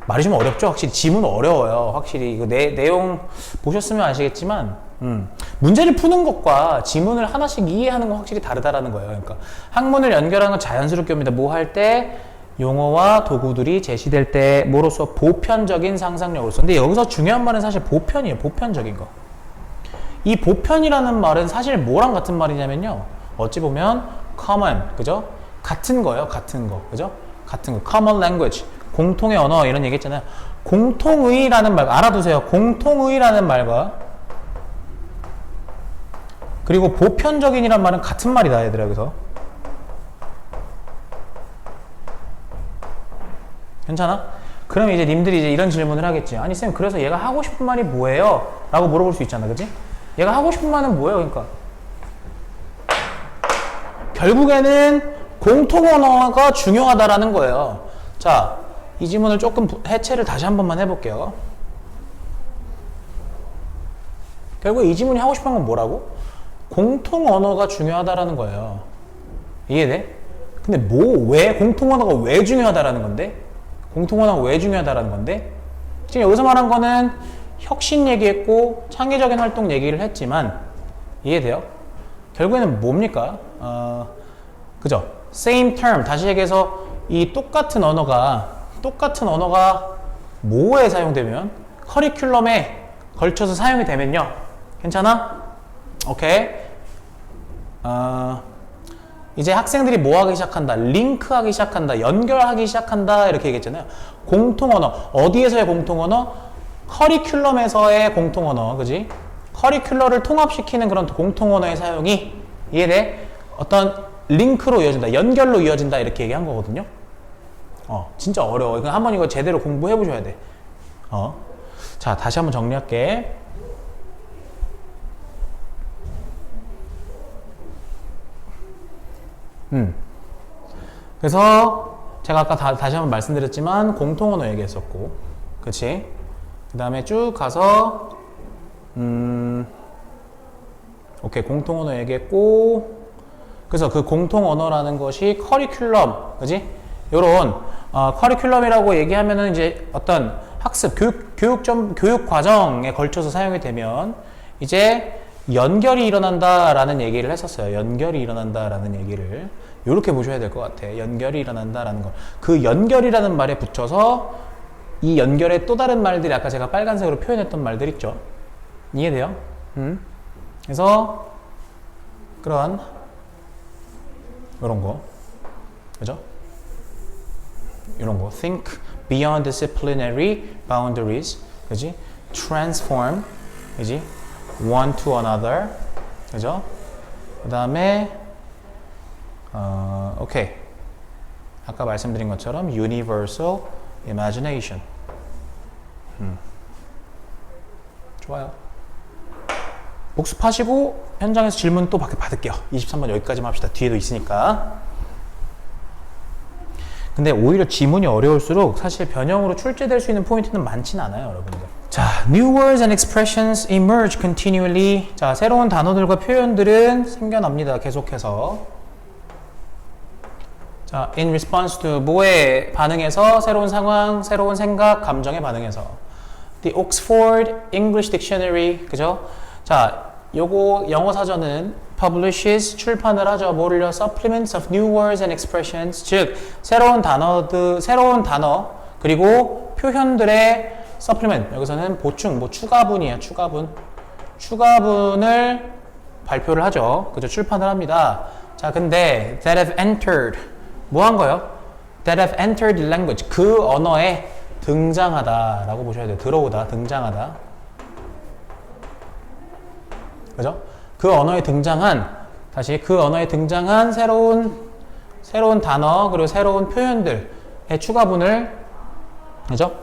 말이 좀 어렵죠? 확실히 지문 어려워요. 확실히 이거 내용 보셨으면 아시겠지만 문제를 푸는 것과 지문을 하나씩 이해하는 건 확실히 다르다라는 거예요. 그러니까 학문을 연결하는 건 자연스럽게 옵니다. 뭐 할 때? 용어와 도구들이 제시될 때 뭐로서? 보편적인 상상력으로서. 근데 여기서 중요한 말은 사실 보편이에요. 보편적인 거. 이 보편이라는 말은 사실 뭐랑 같은 말이냐면요. 어찌 보면 common, 그죠? 같은 거예요. 같은 거, 그죠? 같은 거. common language. 공통의 언어 이런 얘기 했잖아요. 공통의라는 말 알아두세요. 공통의라는 말과 그리고 보편적인이란 말은 같은 말이다 얘들아. 여기서 괜찮아? 그럼 이제 님들이 이제 이런 질문을 하겠지. 아니 쌤 그래서 얘가 하고 싶은 말이 뭐예요? 라고 물어볼 수 있잖아. 그치? 얘가 하고 싶은 말은 뭐예요? 그러니까 결국에는 공통 언어가 중요하다라는 거예요. 자, 이 지문을 조금 해체를 다시 한 번만 해볼게요. 결국 이 지문이 하고 싶은 건 뭐라고? 공통 언어가 중요하다라는 거예요. 이해돼? 근데 왜 공통 언어가 왜 중요하다라는 건데? 공통 언어가 왜 중요하다라는 건데? 지금 여기서 말한 거는 혁신 얘기했고 창의적인 활동 얘기를 했지만 이해돼요? 결국에는 뭡니까? 그죠? same term. 다시 얘기해서 이 똑같은 언어가 뭐에 사용되면? 커리큘럼에 걸쳐서 사용이 되면요. 괜찮아? 오케이. 이제 학생들이 뭐 하기 시작한다? 링크하기 시작한다. 연결하기 시작한다. 이렇게 얘기했잖아요. 공통 언어. 어디에서의 공통 언어? 커리큘럼에서의 공통 언어, 그지? 커리큘러를 통합시키는 그런 공통 언어의 사용이 이해돼? 어떤 링크로 이어진다, 연결로 이어진다 이렇게 얘기한 거거든요. 진짜 어려워. 한번 이거 제대로 공부해 보셔야 돼. 자, 다시 한번 정리할게. 그래서 제가 아까 다시 한번 말씀드렸지만 공통 언어 얘기했었고, 그치? 그 다음에 쭉 가서 오케이, 공통 언어 얘기했고, 그래서 그 공통 언어라는 것이 커리큘럼, 그지? 요런 커리큘럼이라고 얘기하면은 이제 어떤 학습, 교육 과정에 걸쳐서 사용이 되면 이제 연결이 일어난다라는 얘기를 했었어요. 연결이 일어난다라는 얘기를 이렇게 보셔야 될 것 같아. 연결이 일어난다라는 거. 그 연결이라는 말에 붙여서 이 연결의 또 다른 말들이 아까 제가 빨간색으로 표현했던 말들 있죠. 이해돼요? 그래서 그런 이런 거, 그죠? 이런 거, think beyond disciplinary boundaries, 그지? transform, 그지? one to another, 그죠? 그 다음에 오케이, 아까 말씀드린 것처럼 universal imagination. 좋아요. 복습하시고 현장에서 질문 또 받을게요. 23번 여기까지만 합시다. 뒤에도 있으니까. 근데 오히려 지문이 어려울수록 사실 변형으로 출제될 수 있는 포인트는 많진 않아요, 여러분들. 자, new words and expressions emerge continually. 자, 새로운 단어들과 표현들은 생겨납니다, 계속해서. 자, in response to 뭐에 반응해서, 새로운 상황, 새로운 생각, 감정에 반응해서. The Oxford English Dictionary, 그죠? 자, 요거 영어 사전은 publishes, 출판을 하죠. 뭐를요? Supplements of new words and expressions, 즉 새로운 단어 그리고 표현들의 supplement, 여기서는 보충, 뭐 추가분이에요. 추가분을 발표를 하죠. 그죠? 출판을 합니다. 자, 근데 that have entered, 뭐 한 거예요? that have entered the language, 그 언어에 등장하다라고 보셔야 돼요. 들어오다, 등장하다. 그죠? 그 언어에 등장한, 다시 그 언어에 등장한 새로운 단어, 그리고 새로운 표현들의 추가분을, 그죠?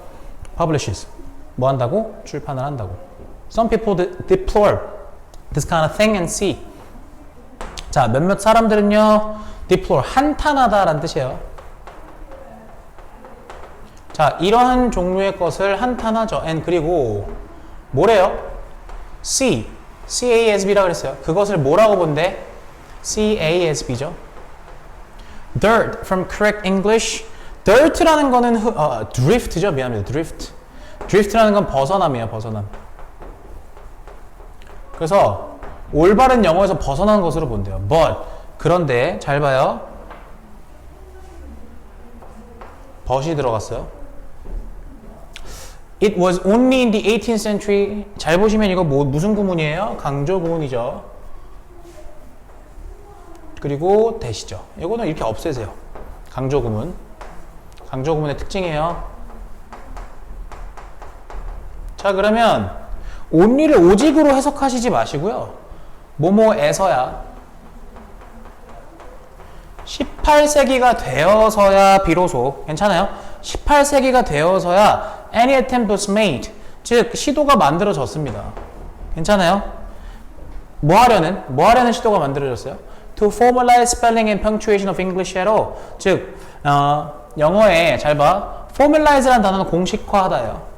publishes. 뭐 한다고? 출판을 한다고. Some people deplore this kind of thing and see. 자, 몇몇 사람들은요, deplore, 한탄하다라는 뜻이에요. 자, 이러한 종류의 것을 한탄하죠. and 그리고 뭐래요? CASB라 그랬어요. 그것을 뭐라고 본대? CASB죠. Dirt from correct English. dirt라는 거는 drift죠. 미안합니다. drift라는 건 벗어남이에요. 벗어남. 그래서 올바른 영어에서 벗어난 것으로 본대요. but 그런데 잘 봐요. but이 들어갔어요. It was only in the 18th century. 잘 보시면 이거 무슨 구문이에요? 강조 구문이죠. 그리고 대시죠. 이거는 이렇게 없애세요. 강조 구문. 강조 구문의 특징이에요. 자, 그러면 only를 오직으로 해석하시지 마시고요. 뭐뭐에서야 18세기가 되어서야 비로소, 괜찮아요? 18세기가 되어서야 any attempt was made, 즉 시도가 만들어졌습니다. 괜찮아요? 뭐 하려는 시도가 만들어졌어요? To formalize spelling and punctuation of English at all, 즉 영어에 잘 봐, formalize라는 단어는 공식화하다예요.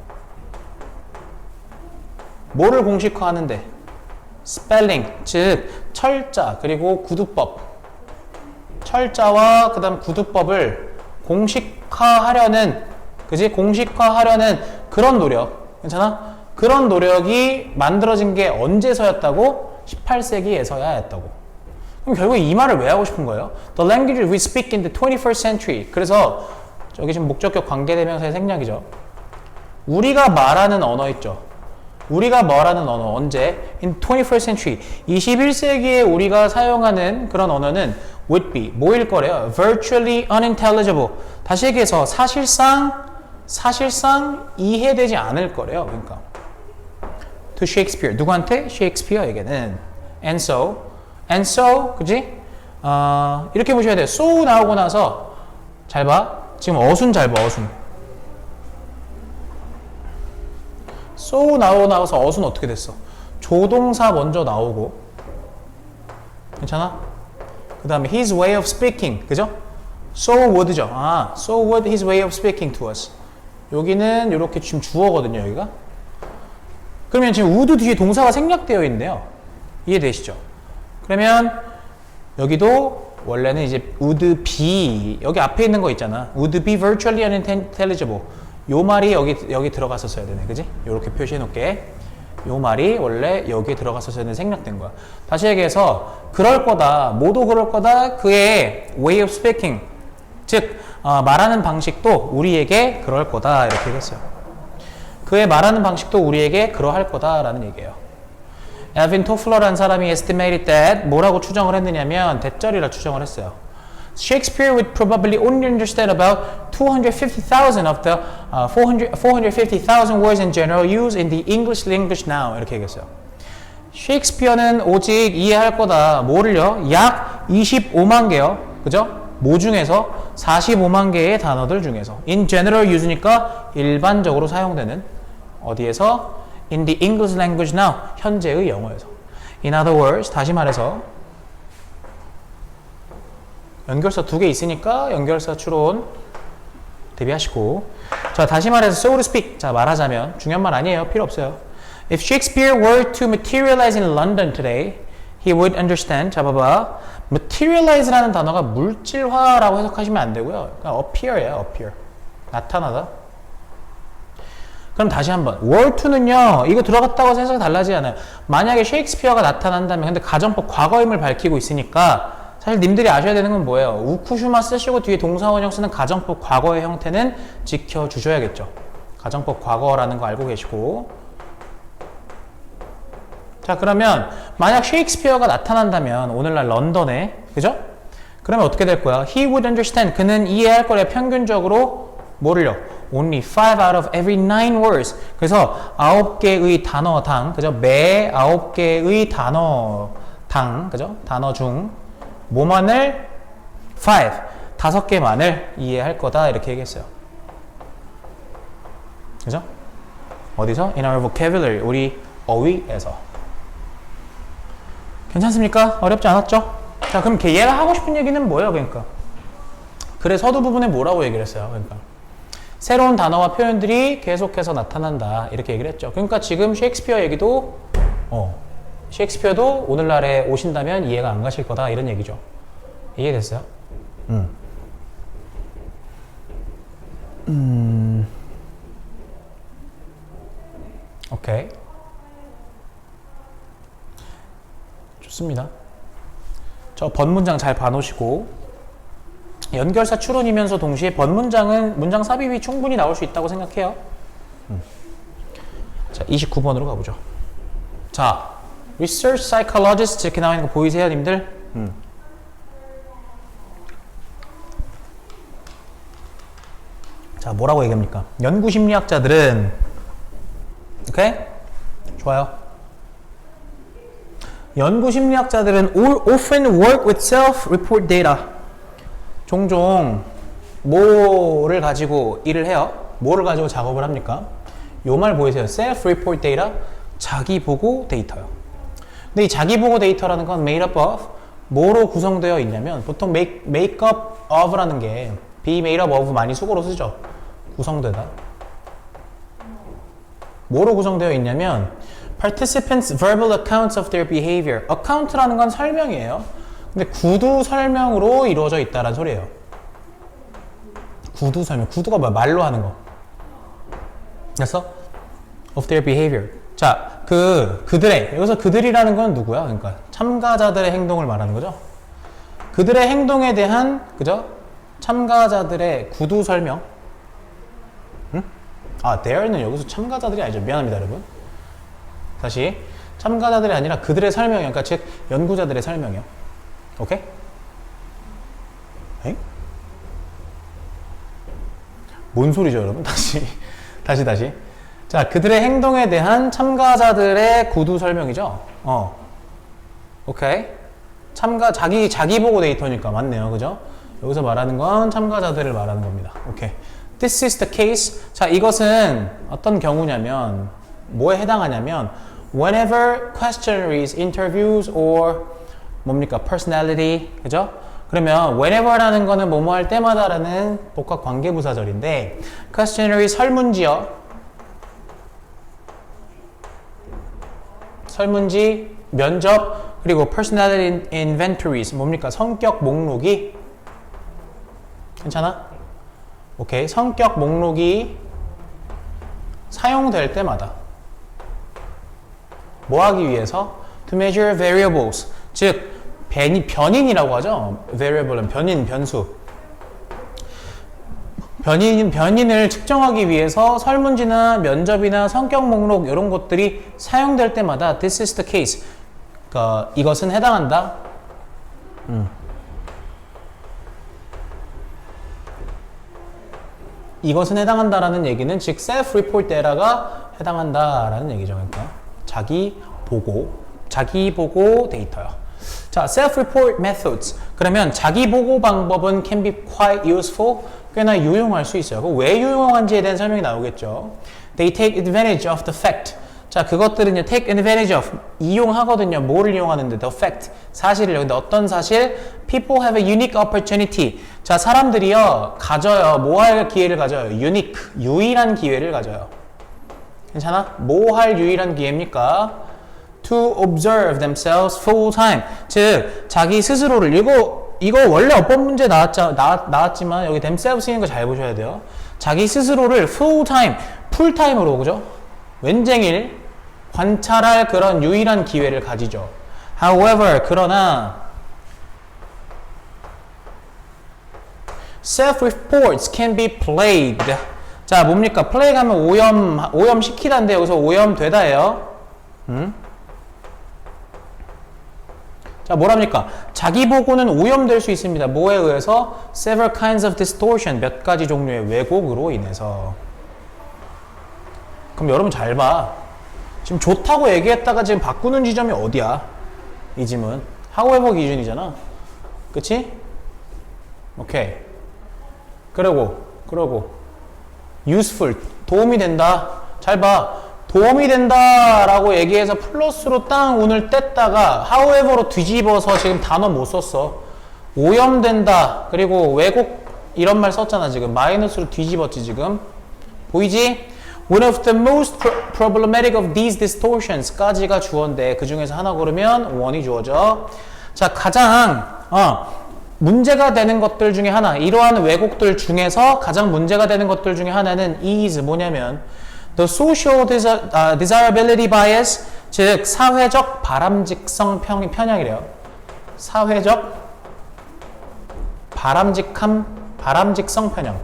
뭐를 공식화하는데? spelling, 즉 철자 그리고 구두법, 철자와 그 다음 구두법을 공식화하려는, 그지? 공식화하려는 그런 노력, 괜찮아? 그런 노력이 만들어진 게 언제서였다고? 18세기에서야 했다고. 그럼 결국 이 말을 왜 하고 싶은 거예요? The language we speak in the 21st century. 그래서 저기 지금 목적격 관계대명사의 생략이죠. 우리가 말하는 언어 있죠. 우리가 말하는 언어 언제? In 21st century. 21세기에 우리가 사용하는 그런 언어는 would be 뭐일 거래요? Virtually unintelligible. 다시 얘기해서 사실상 사실상 이해되지 않을 거래요. 그러니까 to Shakespeare 누구한테? 셰익스피어에게는 and so 그지? 이렇게 보셔야 돼요. so 나오고 나서 잘 봐. 지금 어순 잘 봐. 어순. so 나오고 나서 어순 어떻게 됐어? 조동사 먼저 나오고 괜찮아? 그 다음에 his way of speaking 그죠? so would죠. so would his way of speaking to us. 여기는 이렇게 지금 주어거든요. 여기가. 그러면 지금 would 뒤에 동사가 생략되어 있네요. 이해되시죠? 그러면 여기도 원래는 이제 would be 여기 앞에 있는 거 있잖아. would be virtually unintelligible. 요 말이 여기 들어갔었어야 되네. 그지? 이렇게 표시해 놓을게. 요 말이 원래 여기에 들어갔었어야 되는 생략된 거야. 다시 얘기해서 그럴 거다. 모두 그럴 거다. 그의 way of speaking 즉 말하는 방식도 우리에게 그럴 거다. 이렇게 얘기했어요. 그의 말하는 방식도 우리에게 그러할 거다라는 얘기예요. 엘빈 토플러라는 사람이 estimated that 뭐라고 추정을 했느냐면 대절이라 추정을 했어요. Shakespeare would probably only understand about 250,000 of the 450,000 words in general use in the English language now. 이렇게 얘기했어요. 셰익스피어는 오직 이해할 거다. 뭐를요? 약 25만 개요. 그죠? 뭐 중에서? 45만 개의 단어들 중에서. In general use니까 일반적으로 사용되는 어디에서? In the English language now. 현재의 영어에서. In other words, 다시 말해서 연결사 2개 있으니까 연결사 추론 대비하시고 자 다시 말해서 so to speak 자 말하자면 중요한 말 아니에요. 필요 없어요. If Shakespeare were to materialize in London today, he would understand 자 봐봐 materialize라는 단어가 물질화라고 해석하시면 안 되고요. 그냥 appear예요. appear 나타나다. 그럼 다시 한번 were to는요 이거 들어갔다고 해서 해석이 달라지지 않아요. 만약에 셰익스피어가 나타난다면 근데 가정법 과거임을 밝히고 있으니까 사실 님들이 아셔야 되는 건 뭐예요? 우쿠슈마 쓰시고 뒤에 동사원형 쓰는 가정법 과거의 형태는 지켜주셔야겠죠. 가정법 과거라는 거 알고 계시고 자 그러면 만약 셰익스피어가 나타난다면 오늘날 런던에 그죠? 그러면 어떻게 될 거야? He would understand 그는 이해할 거래 평균적으로 뭐를요? Only 5 out of every 9 words 그래서 9개의 단어당 그죠? 매 9개의 단어당 그죠? 단어 중 뭐만을 5개만을 이해할 거다 이렇게 얘기했어요. 그죠? 어디서? In our vocabulary 우리 어휘에서. 괜찮습니까? 어렵지 않았죠? 자 그럼 얘가 하고 싶은 얘기는 뭐예요? 그러니까 글의 서두 부분에 뭐라고 얘기를 했어요? 그러니까 새로운 단어와 표현들이 계속해서 나타난다 이렇게 얘기를 했죠. 그러니까 지금 셰익스피어 얘기도 셰익스피어도 오늘날에 오신다면 이해가 안 가실 거다 이런 얘기죠. 이해됐어요? 오케이. 좋습니다. 저 번문장 잘 봐놓으시고 연결사 추론이면서 동시에 번문장은 문장 삽입이 충분히 나올 수 있다고 생각해요. 자, 29번으로 가보죠. 자, Research Psychologist 이렇게 나와 있는 거 보이세요, 님들? 자, 뭐라고 얘기합니까? 연구심리학자들은 오케이? 좋아요. 연구심리학자들은 often work with self-report data. 종종 뭐를 가지고 일을 해요? 뭐를 가지고 작업을 합니까? 요 말 보이세요? self-report data, 자기보고 데이터요. 근데 이 자기보고 데이터라는 건 made up of 뭐로 구성되어 있냐면 보통 make up of라는 게 be made up of 많이 수고로 쓰죠. 구성되다. 뭐로 구성되어 있냐면 participants' verbal accounts of their behavior. account라는 건 설명이에요. 근데 구두 설명으로 이루어져 있다는 소리예요. 구두 설명. 구두가 뭐야? 말로 하는 거. 그래서 of their behavior. 자, 그들의 여기서 그들이라는 건 누구야? 그러니까 참가자들의 행동을 말하는 거죠. 그들의 행동에 대한 그죠? 참가자들의 구두 설명. 응? 아, there는 여기서 참가자들이 아니죠. 미안합니다, 여러분. 다시 참가자들이 아니라 그들의 설명이요. 그러니까 즉 연구자들의 설명이요. 오케이? 에이? 뭔 소리죠, 여러분? 다시. 자, 그들의 행동에 대한 참가자들의 구두 설명이죠. 오케이. 자기 보고 데이터니까 맞네요. 그죠? 여기서 말하는 건 참가자들을 말하는 겁니다. 오케이. This is the case. 자, 이것은 어떤 경우냐면, 뭐에 해당하냐면, whenever questionnaires, interviews, or 뭡니까? personality. 그죠? 그러면 whenever라는 거는 뭐뭐 할 때마다라는 복합 관계부사절인데, questionnaire 설문지요. 설문지, 면접, 그리고 personality inventories. 뭡니까? 성격 목록이 괜찮아? 오케이. 성격 목록이 사용될 때마다 뭐 하기 위해서? To measure variables. 즉, 변인이라고 하죠. variable은 변인, 변수. 변인을 측정하기 위해서 설문지나 면접이나 성격 목록 이런 것들이 사용될 때마다 this is the case. 그러니까 이것은 해당한다. 이것은 해당한다라는 얘기는 즉 self-report data가 해당한다라는 얘기죠. 그러니까 자기 보고 데이터요. 자, self-report methods. 그러면 자기 보고 방법은 can be quite useful. 꽤나 유용할 수 있어요. 왜 유용한지에 대한 설명이 나오겠죠. They take advantage of the fact. 자, 그것들은요, take advantage of, 이용하거든요. 뭐를 이용하는데? The fact, 사실을요. 근데 어떤 사실? People have a unique opportunity. 자, 사람들이요, 가져요. 뭐 할 기회를 가져요? unique, 유일한 기회를 가져요. 괜찮아? 뭐 할 유일한 기회입니까? To observe themselves full time. 즉, 자기 스스로를, 이거 원래 어법 문제 나왔지만 여기 themselves 쓰는 거 잘 보셔야 돼요. 자기 스스로를 full time, 풀타임으로, 그죠? 웬쟁일 관찰할 그런 유일한 기회를 가지죠. However, 그러나 self-reports can be plagued. 자, 뭡니까? plague 하면 오염시키다인데 여기서 오염되다예요. 자, 뭐랍니까? 자기 보고는 오염될 수 있습니다. 뭐에 의해서? Several kinds of distortion, 몇 가지 종류의 왜곡으로 인해서. 그럼 여러분 잘 봐. 지금 좋다고 얘기했다가 지금 바꾸는 지점이 어디야? 이 지문. however 기준이잖아. 그치? 오케이. 그러고 useful, 도움이 된다. 잘 봐. 도움이 된다라고 얘기해서 플러스로 땅 운을 뗐다가 however로 뒤집어서 지금 단어 못 썼어. 오염된다. 그리고 왜곡 이런 말 썼잖아. 지금 마이너스로 뒤집었지 지금. 보이지? One of the most problematic of these distortions까지가 주어인데 그 중에서 하나 고르면 one이 주어져. 자, 가장 문제가 되는 것들 중에 하나, 이러한 왜곡들 중에서 가장 문제가 되는 것들 중에 하나는 is 뭐냐면 the social desirability bias, 즉 사회적 바람직성 편향이래요. 사회적 바람직성 편향.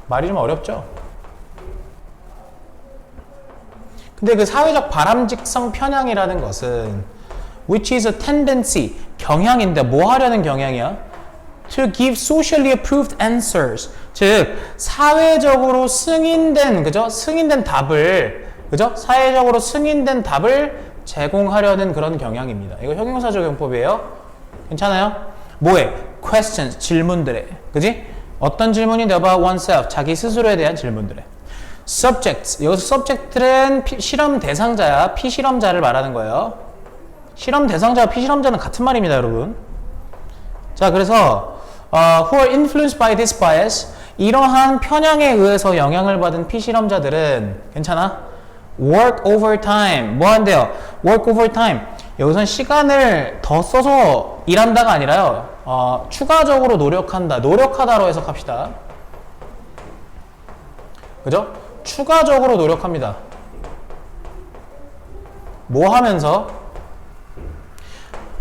말이 좀 어렵죠? 근데 그 사회적 바람직성 편향이라는 것은 which is a tendency, 경향인데 뭐 하려는 경향이야? To give socially approved answers. 즉 사회적으로 승인된, 그죠? 승인된 답을, 그죠? 사회적으로 승인된 답을 제공하려는 그런 경향입니다. 이거 형용사 적용법이에요. 괜찮아요? 뭐에? questions, 질문들에. 그지? 어떤 질문인데 about oneself, 자기 스스로에 대한 질문들에. subjects, 여기서 subject는 실험 대상자야. 피실험자를 말하는 거예요. 실험 대상자와 피실험자는 같은 말입니다, 여러분. 자, 그래서 who are influenced by this bias, 이러한 편향에 의해서 영향을 받은 피실험자들은 괜찮아? work overtime, 뭐 한대요? work overtime. 여기선 시간을 더 써서 일한다가 아니라요. 추가적으로 노력한다. 노력하다로 해석합시다. 그죠? 추가적으로 노력합니다. 뭐 하면서?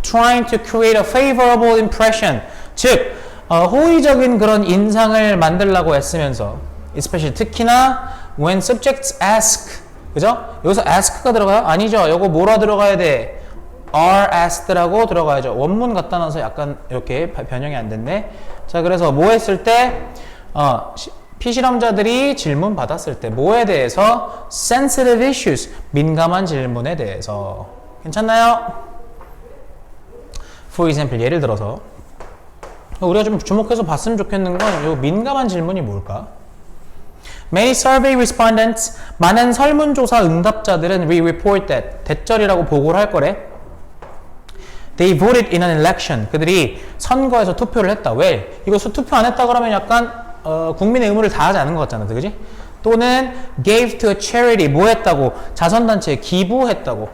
Trying to create a favorable impression. 즉, 호의적인 그런 인상을 만들려고 애쓰면서, especially 특히나 when subjects ask, 그죠? 여기서 ask가 들어가요? 아니죠. 요거 뭐라 들어가야 돼? are asked라고 들어가야죠. 원문 갖다 놔서 약간 이렇게 변형이 안 됐네. 자, 그래서 뭐 했을 때 피실험자들이 질문 받았을 때 뭐에 대해서? sensitive issues, 민감한 질문에 대해서. 괜찮나요? For example, 예를 들어서 우리가 좀 주목해서 봤으면 좋겠는 건 이 민감한 질문이 뭘까? Many survey respondents, 많은 설문조사 응답자들은 report that, 대절이라고 보고를 할 거래. They voted in an election. 그들이 선거에서 투표를 했다. 왜? 이거 투표 안 했다 그러면 약간 국민의 의무를 다하지 않은 것 같잖아. 그지? 또는 gave to a charity. 뭐 했다고? 자선단체에 기부했다고.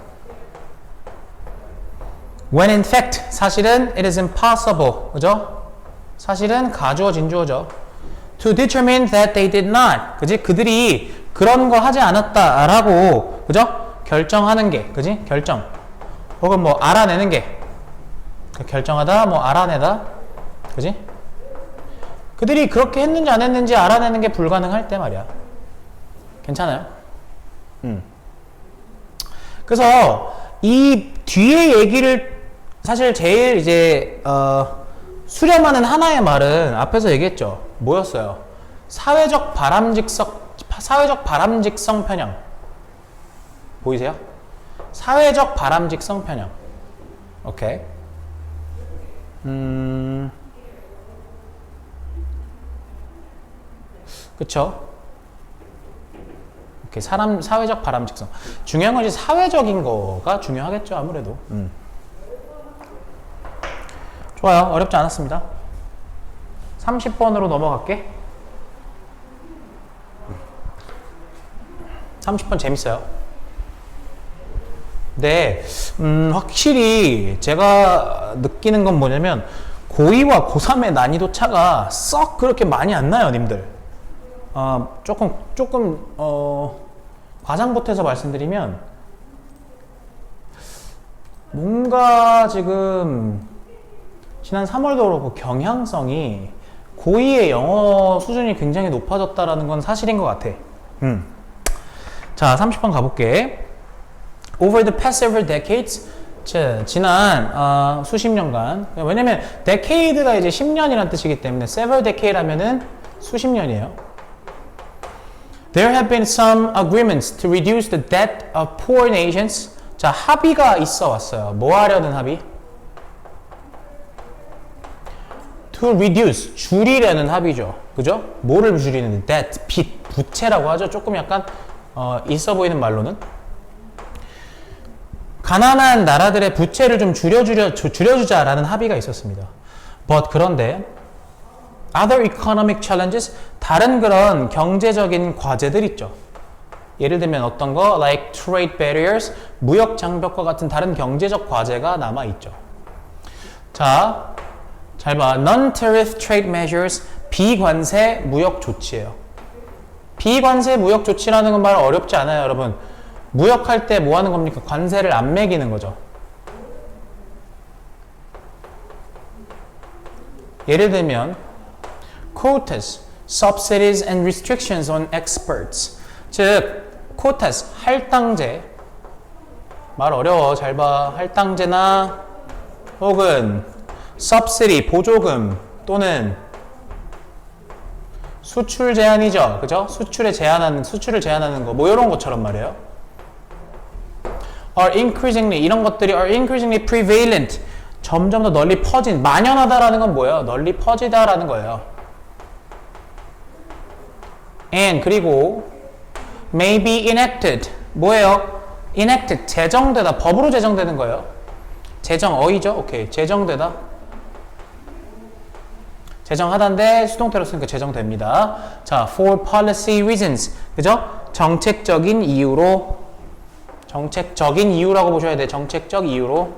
When in fact, 사실은 it is impossible. 그죠? 사실은 가주어진 주어죠. To determine that they did not. 그지? 그들이 그런 거 하지 않았다라고, 그죠? 결정하는 게, 그지? 결정. 혹은 뭐 알아내는 게. 결정하다, 뭐 알아내다. 그지? 그들이 그렇게 했는지 안 했는지 알아내는 게 불가능할 때 말이야. 괜찮아요? 그래서 이 뒤에 얘기를 사실 제일 이제 수렴하는 하나의 말은 앞에서 얘기했죠. 뭐였어요? 사회적 바람직성 편향. 보이세요? 사회적 바람직성 편향. 오케이. 그쵸? 오케이. 사회적 바람직성. 중요한 건 이제 사회적인 거가 중요하겠죠, 아무래도. 좋아요. 어렵지 않았습니다. 30번으로 넘어갈게. 30번 재밌어요. 네, 확실히 제가 느끼는 건 뭐냐면 고2와 고3의 난이도 차가 썩 그렇게 많이 안 나요, 님들. 조금 과장 보태서 말씀드리면 뭔가 지금 지난 3월도 그렇고 경향성이 고2의 영어 수준이 굉장히 높아졌다라는 건 사실인 것 같아. 자, 30번 가볼게. Over the past several decades, 지난 수십 년간, 왜냐면 decade가 이제 10년이란 뜻이기 때문에 several decade 하면은 수십 년이에요. There have been some agreements to reduce the debt of poor nations. 자, 합의가 있어 왔어요. 뭐 하려는 합의? To reduce, 줄이려는 합의죠. 그죠? 뭐를 줄이는? debt, 빚, 부채라고 하죠. 조금 약간 있어 보이는 말로는. 가난한 나라들의 부채를 좀 줄여주자라는 합의가 있었습니다. But 그런데 other economic challenges, 다른 그런 경제적인 과제들 있죠. 예를 들면 어떤 거? like trade barriers, 무역 장벽과 같은 다른 경제적 과제가 남아있죠. 자, 잘 봐. Non-tariff trade measures, 비관세 무역 조치예요. 비관세 무역 조치라는 건 말 어렵지 않아요, 여러분. 무역할 때 뭐 하는 겁니까? 관세를 안 매기는 거죠. 예를 들면 quotas, subsidies and restrictions on exports. 즉, quotas, 할당제. 말 어려워. 잘 봐. 할당제나 혹은 subsidy, 보조금 또는 수출 제한이죠. 그죠? 수출을 제한하는 거. 뭐 이런 것처럼 말이에요. are increasingly, 이런 것들이 are increasingly prevalent, 점점 더 널리 퍼진, 만연하다라는 건 뭐예요? 널리 퍼지다라는 거예요. and, 그리고 may be enacted, 뭐예요? enacted, 제정되다, 법으로 제정되는 거예요. 제정, 어이죠? 오케이, 제정되다. 제정하다인데 수동태로 쓰니까 제정됩니다. 자, for policy reasons, 그죠? 정책적인 이유로, 정책적인 이유라고 보셔야 돼요. 정책적 이유로.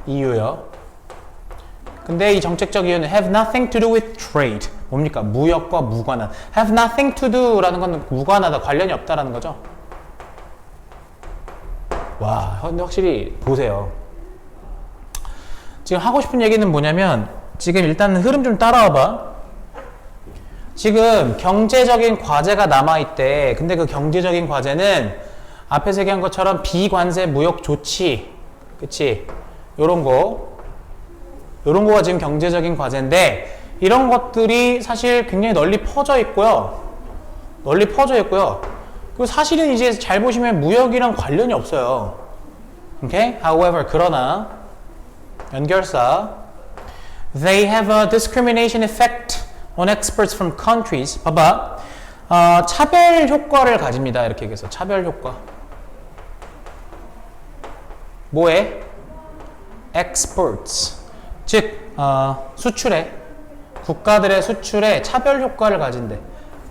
이유요. 근데 이 정책적 이유는 have nothing to do with trade. 뭡니까? 무역과 무관한. have nothing to do 라는 건 무관하다, 관련이 없다라는 거죠. 와, 근데 확실히 보세요. 지금 하고 싶은 얘기는 뭐냐면 지금 일단 흐름 좀 따라와봐. 지금 경제적인 과제가 남아있대. 근데 그 경제적인 과제는 앞에서 얘기한 것처럼 비관세 무역 조치, 그치? 요런 거가 지금 경제적인 과제인데 이런 것들이 사실 굉장히 널리 퍼져 있고요. 그리고 사실은 이제 잘 보시면 무역이랑 관련이 없어요. Okay? However, 그러나 연결사 They have a discrimination effect on exports from countries. 봐봐. 차별 효과를 가집니다. 이렇게 얘기해서 차별 효과. 뭐에? exports. 즉 수출에 국가들의 수출에 차별 효과를 가진대.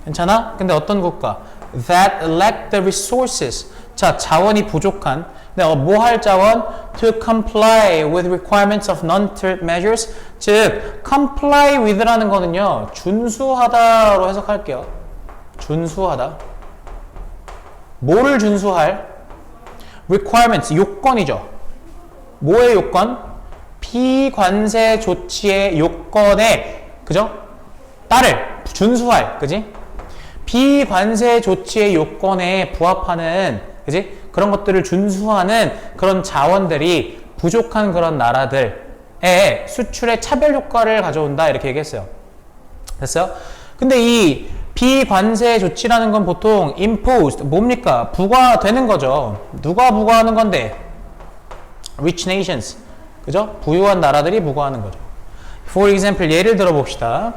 괜찮아? 근데 어떤 국가? That lack the resources. 자, 자원이 부족한. 뭐 할 자원? To comply with requirements of non-tariff measures. 즉, comply with라는 거는요, 준수하다로 해석할게요. 준수하다. 뭐를 준수할? requirements, 요건이죠. 뭐의 요건? 비관세 조치의 요건에, 그죠? 따를, 준수할, 그지? 비관세 조치의 요건에 부합하는, 그지? 그런 것들을 준수하는 그런 자원들이 부족한 그런 나라들의 수출에 차별 효과를 가져온다. 이렇게 얘기했어요. 됐어요? 근데 이 비관세 조치라는 건 보통 imposed, 뭡니까? 부과되는 거죠. 누가 부과하는 건데? Rich nations. 그죠? 부유한 나라들이 부과하는 거죠. For example, 예를 들어 봅시다.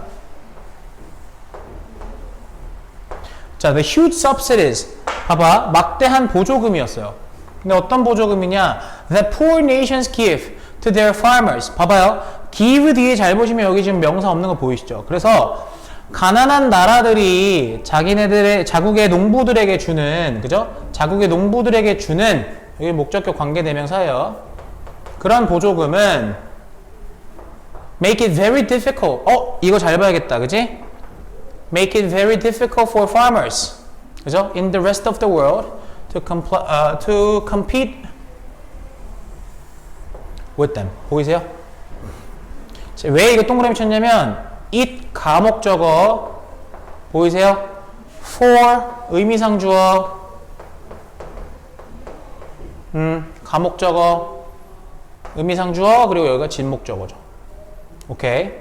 자, the huge subsidies. 봐봐, 막대한 보조금이었어요. 근데 어떤 보조금이냐? The poor nations give to their farmers. 봐봐요. give 뒤에 잘 보시면 여기 지금 명사 없는 거 보이시죠? 그래서 가난한 나라들이 자기네들의 자국의 농부들에게 주는, 그죠? 자국의 농부들에게 주는, 여기 목적격 관계대명사예요. 그런 보조금은 make it very difficult. 이거 잘 봐야겠다, 그지? Make it very difficult for farmers, 그죠? In the rest of the world to compete with them. 보이세요? 왜 이거 동그라미 쳤냐면 it 가목적어 보이세요? for 의미상 주어 가목적어 의미상 주어 그리고 여기가 진목적어죠. 오케이.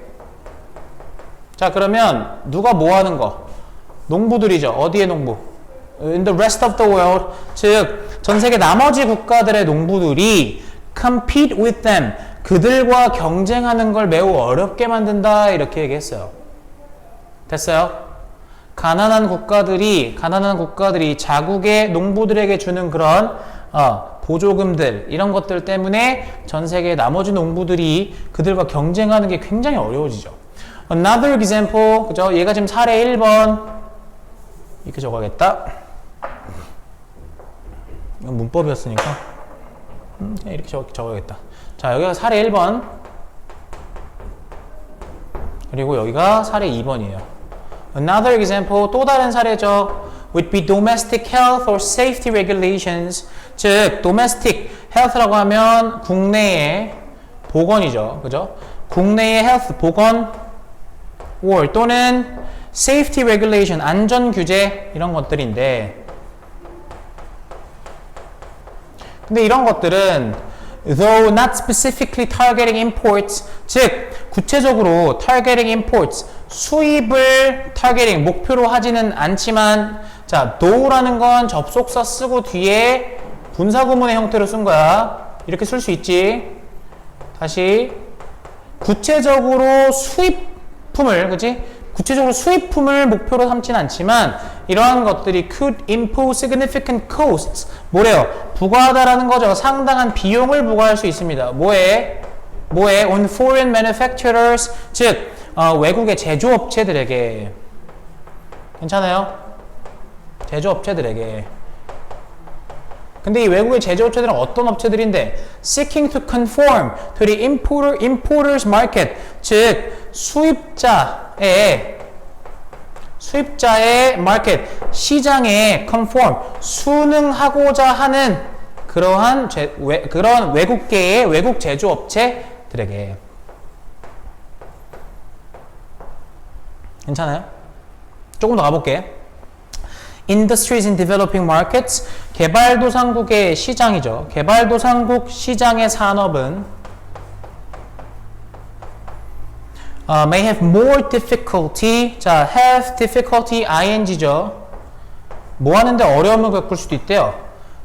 자, 그러면 누가 뭐 하는 거? 농부들이죠. 어디의 농부? In the rest of the world. 즉, 전 세계 나머지 국가들의 농부들이 compete with them. 그들과 경쟁하는 걸 매우 어렵게 만든다. 이렇게 얘기했어요. 됐어요? 가난한 국가들이 자국의 농부들에게 주는 그런 보조금들 이런 것들 때문에 전 세계 나머지 농부들이 그들과 경쟁하는 게 굉장히 어려워지죠. Another example, 그죠? 얘가 지금 사례 1번 이렇게 적어야겠다. 이건 문법이었으니까 그냥 이렇게 적어야겠다. 자, 여기가 사례 1번 그리고 여기가 사례 2번이에요. Another example, 또 다른 사례죠. Would be domestic health or safety regulations. 즉, domestic health라고 하면 국내의 보건이죠. 그죠? 국내의 health, 보건 or 또는 safety regulation, 안전 규제 이런 것들인데 근데 이런 것들은 though not specifically targeting imports, 즉 구체적으로 targeting imports, 수입을 targeting, 목표로 하지는 않지만 자, though라는 건 접속사 쓰고 뒤에 분사구문의 형태로 쓴 거야. 이렇게 쓸 수 있지. 다시 구체적으로 수입품을, 그치? 구체적으로 수입품을 목표로 삼지는 않지만 이러한 것들이 could impose significant costs. 뭐래요? 부과하다라는 거죠. 상당한 비용을 부과할 수 있습니다. 뭐에? on foreign manufacturers, 즉 외국의 제조업체들에게. 괜찮아요? 제조업체들에게. 근데 이 외국의 제조업체들은 어떤 업체들인데? Seeking to conform to the importer's market, 즉 수입자의 market, 시장에 conform, 순응하고자 하는 그러한 그런 외국계의 외국 제조업체들에게. 괜찮아요? 조금 더 가볼게. Industries in developing markets, 개발도상국의 시장이죠. 개발도상국 시장의 산업은 may have more difficulty. 자, have difficulty ing죠. 뭐 하는데 어려움을 겪을 수도 있대요.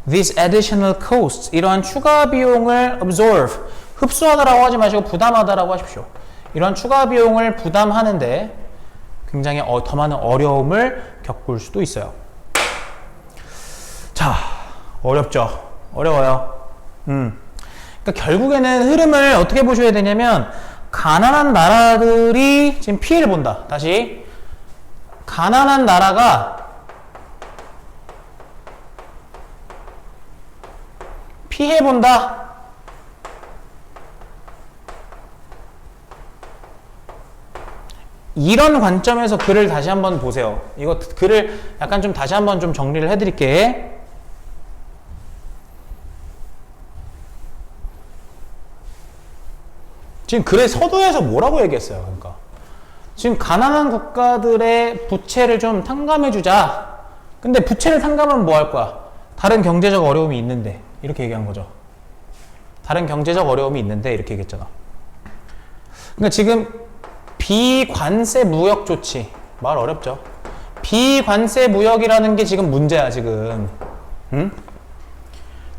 These additional costs. 이러한 추가 비용을 absorb. 흡수하다라고 하지 마시고 부담하다라고 하십시오. 이런 추가 비용을 부담하는데 굉장히 더 많은 어려움을 겪을 수도 있어요. 자, 어렵죠. 어려워요. 그러니까 결국에는 흐름을 어떻게 보셔야 되냐면 가난한 나라들이 지금 피해를 본다. 다시 가난한 나라가 피해 본다. 이런 관점에서 글을 다시 한번 보세요. 이거 글을 약간 좀 다시 한번 좀 정리를 해드릴게. 지금 글의 서두에서 뭐라고 얘기했어요? 그러니까 지금 가난한 국가들의 부채를 좀 탕감해주자. 근데 부채를 탕감하면 뭐 할 거야? 다른 경제적 어려움이 있는데 이렇게 얘기한 거죠. 다른 경제적 어려움이 있는데 이렇게 얘기했잖아. 그러니까 지금 비관세 무역 조치 말 어렵죠. 비관세 무역이라는 게 지금 문제야 지금.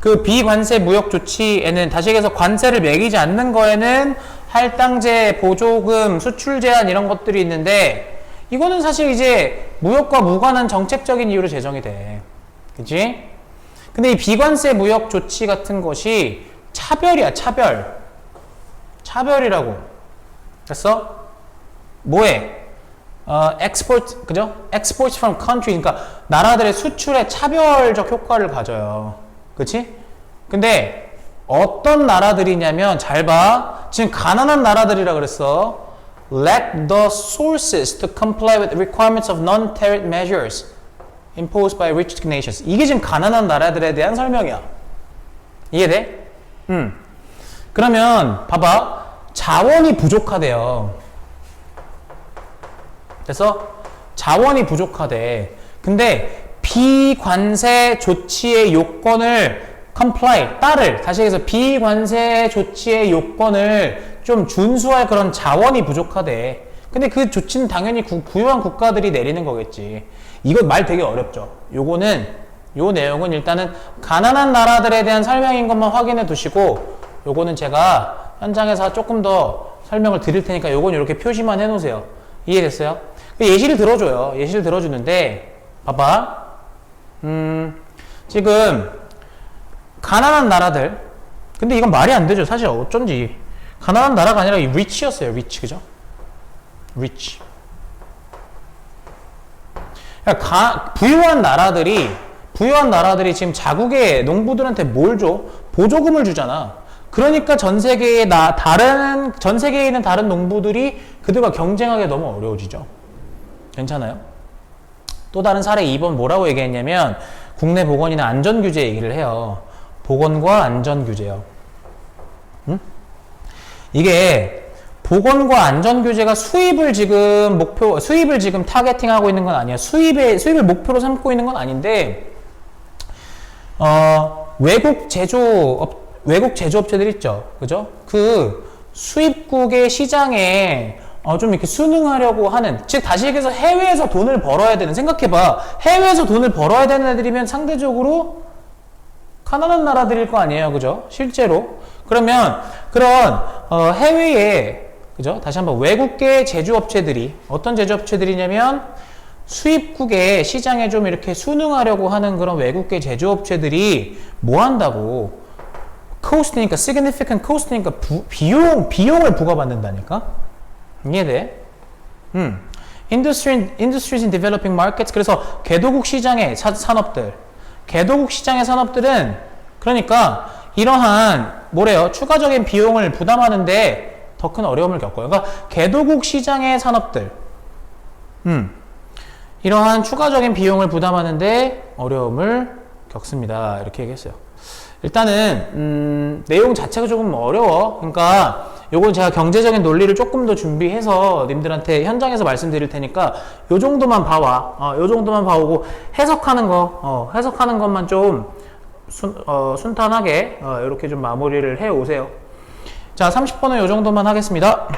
그 비관세 무역 조치에는 다시 얘기해서 관세를 매기지 않는 거에는 할당제, 보조금, 수출 제한 이런 것들이 있는데 이거는 사실 이제 무역과 무관한 정책적인 이유로 제정이 돼. 그치? 근데 이 비관세 무역 조치 같은 것이 차별이야, 차별. 차별이라고. 됐어? 뭐해? export, 그죠? exports from country. 그러니까 나라들의 수출에 차별적 효과를 가져요. 그치? 근데 어떤 나라들이냐면 잘 봐. 지금 가난한 나라들이라 그랬어. lack the sources to comply with requirements of non-tariff measures imposed by rich nations. 이게 지금 가난한 나라들에 대한 설명이야. 이해돼? 그러면 봐봐. 자원이 부족하대요. 그래서 자원이 부족하대. 근데 비관세 조치의 요건을 comply, 다시 얘기해서 비관세 조치의 요건을 좀 준수할 그런 자원이 부족하대. 근데 그 조치는 당연히 부유한 국가들이 내리는 거겠지. 이거 말 되게 어렵죠. 요 내용은 일단은 가난한 나라들에 대한 설명인 것만 확인해 두시고, 요거는 제가 현장에서 조금 더 설명을 드릴 테니까 요건 이렇게 표시만 해 놓으세요. 이해됐어요? 예시를 들어줘요. 예시를 들어주는데, 봐봐. 지금 가난한 나라들, 근데 이건 말이 안 되죠. 사실 어쩐지 가난한 나라가 아니라 이 rich였어요. rich, 그죠? rich. 그러니까 부유한 나라들이 지금 자국의 농부들한테 뭘 줘? 보조금을 주잖아. 그러니까 전 세계에 있는 다른 농부들이 그들과 경쟁하기 너무 어려워지죠. 괜찮아요? 또 다른 사례 2번 뭐라고 얘기했냐면 국내 보건이나 안전규제 얘기를 해요. 보건과 안전규제요. 이게 보건과 안전규제가 수입을 지금 타겟팅하고 있는 건 아니야. 수입을 목표로 삼고 있는 건 아닌데, 외국 제조업체들 있죠. 그죠? 그 수입국의 시장에 좀 이렇게 순응하려고 하는, 즉 다시 얘기해서 해외에서 돈을 벌어야 되는, 생각해봐. 해외에서 돈을 벌어야 되는 애들이면 상대적으로 가난한 나라들일 거 아니에요. 그죠? 실제로. 그러면 그런 해외에, 그죠? 다시 한번 외국계 제조업체들이 어떤 제조업체들이냐면 수입국의 시장에 좀 이렇게 순응하려고 하는 그런 외국계 제조업체들이 뭐 한다고? 코스트니까, significant cost니까 비용을 부과받는다니까? 이해돼? Industries in developing markets. 그래서 개도국 시장의 산업들은 그러니까 이러한 추가적인 비용을 부담하는데 더 큰 어려움을 겪어요. 그러니까 개도국 시장의 산업들, 이러한 추가적인 비용을 부담하는데 어려움을 겪습니다. 이렇게 얘기했어요. 일단은 내용 자체가 조금 어려워. 그러니까 요건 제가 경제적인 논리를 조금 더 준비해서 님들한테 현장에서 말씀드릴 테니까 요 정도만 봐와. 요 정도만 봐오고 해석하는 것만 좀 순탄하게 이렇게 좀 마무리를 해 오세요. 자, 30번은 요 정도만 하겠습니다.